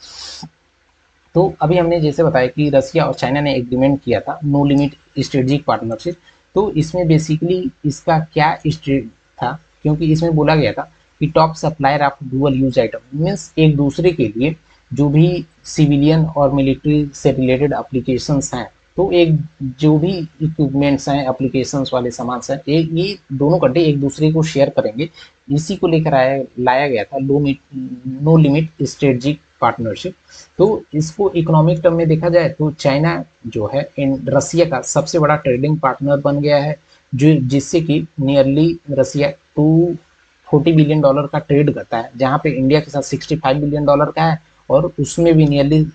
[SPEAKER 1] तो अभी हमने जैसे बताया कि रसिया और चाइना ने एग्रीमेंट किया था नो लिमिट स्ट्रेटेजिक पार्टनरशिप। तो इसमें बेसिकली इसका क्या स्ट्रेट था, क्योंकि इसमें बोला गया था कि top supplier of dual use item, means एक दूसरे के लिए जो भी सिविलियन और मिलिट्री से रिलेटेड एप्लीकेशंस हैं, तो एक जो भी इक्विपमेंट्स हैं, एप्लीकेशंस वाले सामान हैं, एक ये दोनों कंट्री एक दूसरे को शेयर करेंगे। इसी को लेकर लाया गया था नो लिमिट स्ट्रेटेजिक पार्टनरशिप। तो इसको इकोनॉमिक टर्म में देखा जाए तो चाइना जो है इन रसिया का सबसे बड़ा ट्रेडिंग पार्टनर बन गया है, जो जिससे कि नियरली रसिया $240 बिलियन का ट्रेड करता है, जहाँ पे इंडिया के साथ $65 बिलियन का है, और उसमें भी नियरली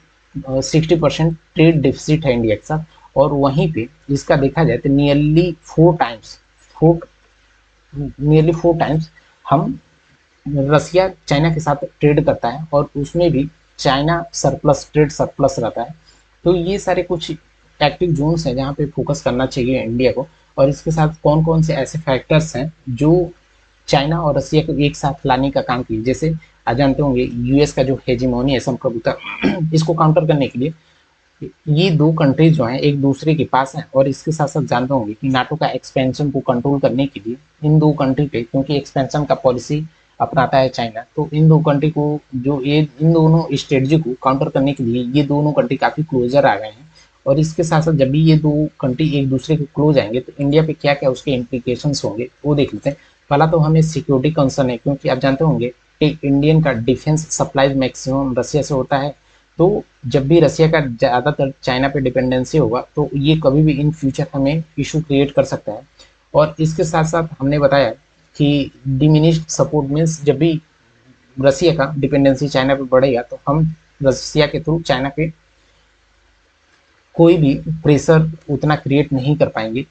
[SPEAKER 1] 60% ट्रेड डिफिसिट है इंडिया के साथ। और वहीं पे इसका देखा जाए तो फोर नियरली फोर टाइम्स हम रसिया चाइना के साथ ट्रेड करता है, और उसमें भी चाइना सरप्लस, ट्रेड सरप्लस रहता है। तो ये सारे कुछ एक्टिव जोन्स हैं जहाँ पे फोकस करना चाहिए इंडिया को। और इसके साथ कौन कौन से ऐसे फैक्टर्स हैं जो चाइना और रसिया को एक साथ लाने का काम किए, जैसे आप जानते होंगे यूएस का जो हेजिमोनी है, संप्रभुता, इसको काउंटर करने के लिए ये दो कंट्रीज जो हैं एक दूसरे के पास हैं। और इसके साथ साथ जानते होंगे कि नाटो का एक्सपेंशन को कंट्रोल करने के लिए इन दो कंट्री पे, क्योंकि एक्सपेंशन का पॉलिसी अपनाता है चाइना, तो इन दो कंट्री को जो ये इन दोनों स्ट्रेटजी को काउंटर करने के लिए ये दोनों कंट्री काफी क्लोजर आ गए हैं। और इसके साथ साथ जब भी ये दो कंट्री एक दूसरे के क्लोज आएंगे तो इंडिया पे क्या क्या उसके इम्प्लीकेशंस होंगे वो देख लेते हैं। पहला तो हमें सिक्योरिटी कंसर्न है, क्योंकि आप जानते होंगे कि इंडियन का डिफेंस सप्लाई मैक्सिमम रसिया से होता है। तो जब भी रसिया का ज़्यादातर चाइना पे डिपेंडेंसी होगा तो ये कभी भी इन फ्यूचर हमें इशू क्रिएट कर सकता है। और इसके साथ साथ हमने बताया कि डिमिनिश्ड सपोर्ट मीन्स जब भी रसिया का डिपेंडेंसी चाइना पे बढ़ेगा तो हम रसिया के थ्रू चाइना पे कोई भी प्रेशर उतना क्रिएट नहीं कर पाएंगे।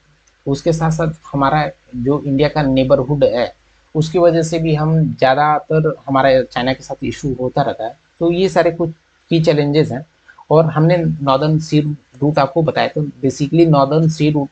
[SPEAKER 1] उसके साथ साथ हमारा जो इंडिया का नेबरहुड है उसकी वजह से भी हम ज़्यादातर हमारा चाइना के साथ इशू होता रहता है। तो ये सारे कुछ की चैलेंजेस हैं। और हमने नॉर्दर्न सी रूट आपको बताया, तो बेसिकली नॉर्दर्न सी रूट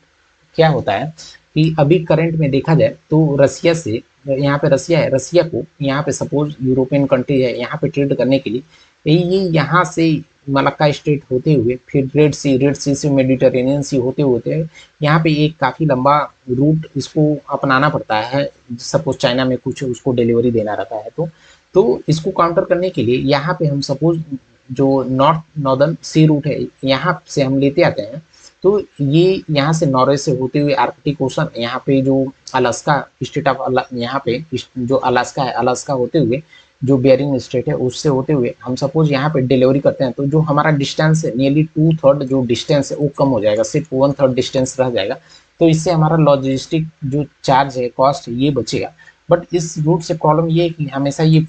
[SPEAKER 1] क्या होता है कि अभी करंट में देखा जाए तो रसिया से, यहाँ पे रसिया है, रसिया को यहाँ पे सपोज यूरोपियन कंट्री है यहाँ पे ट्रेड करने के लिए ये यहाँ से मलक्का स्ट्रेट होते हुए फिर रेड सी से मेडिटेरेनियन सी होते यहाँ पे एक काफ़ी लंबा रूट इसको अपनाना पड़ता है, सपोज चाइना में कुछ उसको डिलीवरी देना रहता है। तो इसको काउंटर करने के लिए यहाँ पे हम सपोज जो नॉर्दर्न सी रूट है यहाँ से हम लेते आते हैं, तो ये यहाँ से नॉर्वे से होते हुए आर्कटिक ओशन, यहाँ पे जो अलास्का स्टेट ऑफ यहाँ पे जो अलास्का है, अलास्का होते हुए जो बेरिंग स्टेट है उससे होते हुए हम सपोज यहाँ पे डिलीवरी करते हैं, तो जो हमारा डिस्टेंस है नियरली 2/3 जो डिस्टेंस है वो कम हो जाएगा, सिर्फ 1/3 डिस्टेंस रह जाएगा। तो इससे हमारा लॉजिस्टिक जो चार्ज है, कॉस्ट ये बचेगा। बट इस रूट से प्रॉब्लम ये है कि हमेशा ये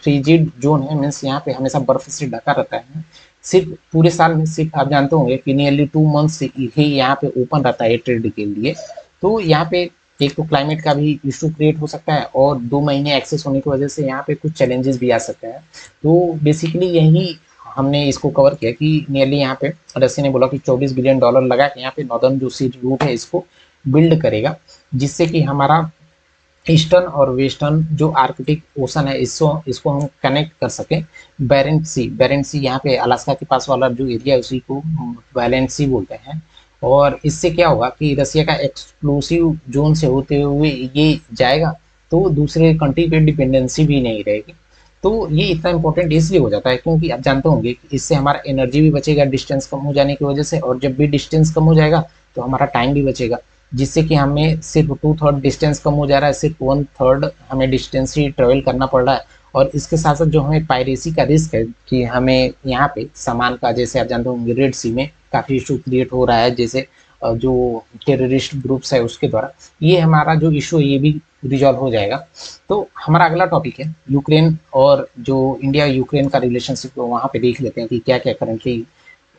[SPEAKER 1] फ्रीजिड जोन है, मीन्स यहाँ पे हमेशा बर्फ से ढका रहता है। सिर्फ पूरे साल में सिर्फ आप जानते होंगे कि नियरली 2 मंथ्स ही यहाँ पे ओपन रहता है ट्रेड के लिए। तो यहाँ पे एक तो क्लाइमेट का भी इशू क्रिएट हो सकता है, और 2 महीने एक्सेस होने की वजह से यहाँ पे कुछ चैलेंजेस भी आ सकते हैं। तो बेसिकली यही हमने इसको कवर किया कि नियरली यहाँ पे रसिया ने बोला कि $24 बिलियन लगा के यहाँ पे नॉर्दर्न जो सी रूट है इसको बिल्ड करेगा, जिससे कि हमारा ईस्टर्न और वेस्टर्न जो आर्कटिक ओशन है इसको हम कनेक्ट कर सकें। बैरेंट सी यहाँ पे अलास्का के पास वाला जो एरिया है उसी को बैरेंट सी बोलते हैं। और इससे क्या होगा कि रसिया का एक्सक्लूसिव जोन से होते हुए ये जाएगा, तो दूसरे कंट्री पे डिपेंडेंसी भी नहीं रहेगी। तो ये इतना इंपॉर्टेंट इसलिए हो जाता है क्योंकि आप जानते होंगे कि इससे हमारा एनर्जी भी बचेगा डिस्टेंस कम हो जाने की वजह से, और जब भी डिस्टेंस कम हो जाएगा तो हमारा टाइम भी बचेगा, जिससे कि हमें सिर्फ 2/3 डिस्टेंस कम हो जा रहा है, सिर्फ 1/3 हमें डिस्टेंस ही ट्रेवल करना पड़ रहा है। और इसके साथ साथ जो हमें पायरेसी का रिस्क है कि हमें यहाँ पे सामान का, जैसे आप जानते होंगे रेड सी में काफ़ी इशू क्रिएट हो रहा है, जैसे जो टेररिस्ट ग्रुप्स है उसके द्वारा, ये हमारा जो इशू है ये भी रिजॉल्व हो जाएगा। तो हमारा अगला टॉपिक है यूक्रेन, और जो इंडिया यूक्रेन का रिलेशनशिप वहाँ पे देख लेते हैं कि क्या क्या करंटली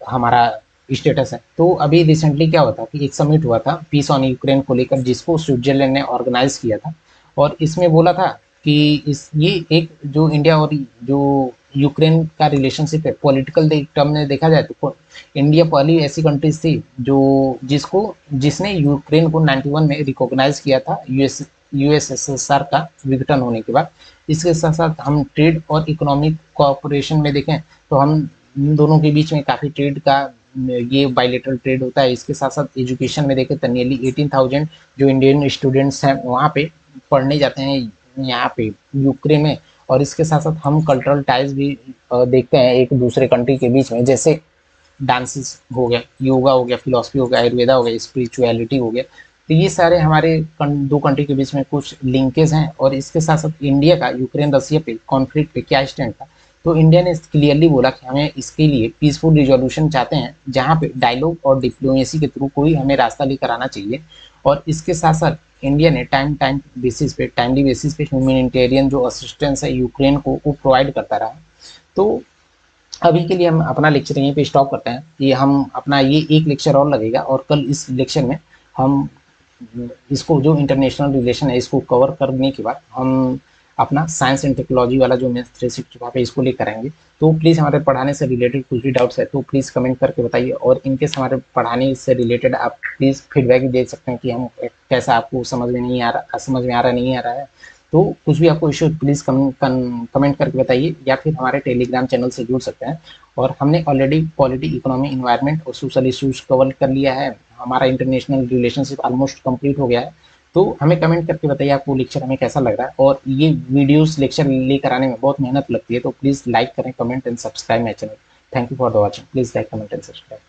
[SPEAKER 1] हमारा स्टेटस है। तो अभी रिसेंटली क्या हुआ था कि एक समिट हुआ था पीस ऑन यूक्रेन को लेकर, जिसको स्विट्जरलैंड ने ऑर्गेनाइज किया था। और इसमें बोला था कि इस ये एक जो इंडिया और जो यूक्रेन का रिलेशनशिप है, पॉलिटिकल टर्म में देखा जाए तो इंडिया पहली ऐसी कंट्रीज थी जो जिसने यूक्रेन को 91 में रिकॉग्नाइज किया था यूएसएसआर का विघटन होने के बाद। इसके साथ साथ हम ट्रेड और इकोनॉमिक कोऑपरेशन में देखें तो हम इन दोनों के बीच में काफ़ी ट्रेड का ये बायलेटरल ट्रेड होता है। इसके साथ साथ एजुकेशन में देखें तो नियरली 18,000 जो इंडियन स्टूडेंट्स हैं वहाँ पे पढ़ने जाते हैं यहाँ पे यूक्रेन में। और इसके साथ साथ हम कल्चरल टाइज भी देखते हैं एक दूसरे कंट्री के बीच में, जैसे डांसेस हो गया, योगा हो गया, फिलोसफी हो गया, आयुर्वेदा हो गया, स्पिरिचुअलिटी हो गया। तो ये सारे हमारे दो कंट्री के बीच में कुछ लिंकेज हैं। और इसके साथ साथ इंडिया का यूक्रेन रसिया पे कॉन्फ्लिक्ट पे क्या स्टैंड था, तो इंडिया ने क्लियरली बोला कि हमें इसके लिए पीसफुल रिजोल्यूशन चाहते हैं, जहाँ पे डायलॉग और डिप्लोमेसी के थ्रू कोई हमें रास्ता लेकर आना चाहिए। और इसके साथ साथ इंडिया ने टाइमली बेसिस पे ह्यूमैनिटेरियन जो असिस्टेंस है यूक्रेन को वो प्रोवाइड करता रहा। तो अभी के लिए हम अपना लेक्चर यहीं पे स्टॉप करते हैं। ये हम अपना ये एक लेक्चर और लगेगा, और कल इस लेक्चर में हम इसको जो इंटरनेशनल रिलेशन है इसको कवर करने के बाद हम अपना साइंस एंड टेक्नोलॉजी वाला जो मेंस 365 है इसको लेकर आएंगे। तो प्लीज़ हमारे पढ़ाने से रिलेटेड कुछ भी डाउट्स है तो प्लीज़ कमेंट करके बताइए। और इनकेस हमारे पढ़ाने से रिलेटेड आप प्लीज़ फीडबैक भी दे सकते हैं कि हम कैसा आपको समझ में नहीं आ रहा, समझ में आ रहा नहीं आ रहा है। तो कुछ भी आपको इशू प्लीज़ कमेंट करके बताइए, या फिर हमारे टेलीग्राम चैनल से जुड़ सकते हैं। और हमने ऑलरेडी पॉलिटी, इकोनॉमी, इन्वायरमेंट और सोशल इशूज कवर कर लिया है। हमारा इंटरनेशनल रिलेशनशिप ऑलमोस्ट कंप्लीट हो गया है। तो हमें कमेंट करके बताइए आपको लेक्चर हमें कैसा लग रहा है। और ये वीडियोस लेक्चर लेकर आने में बहुत मेहनत लगती है, तो प्लीज़ लाइक करें, comment and subscribe my channel. Thank you for the watching. Please like, comment and subscribe.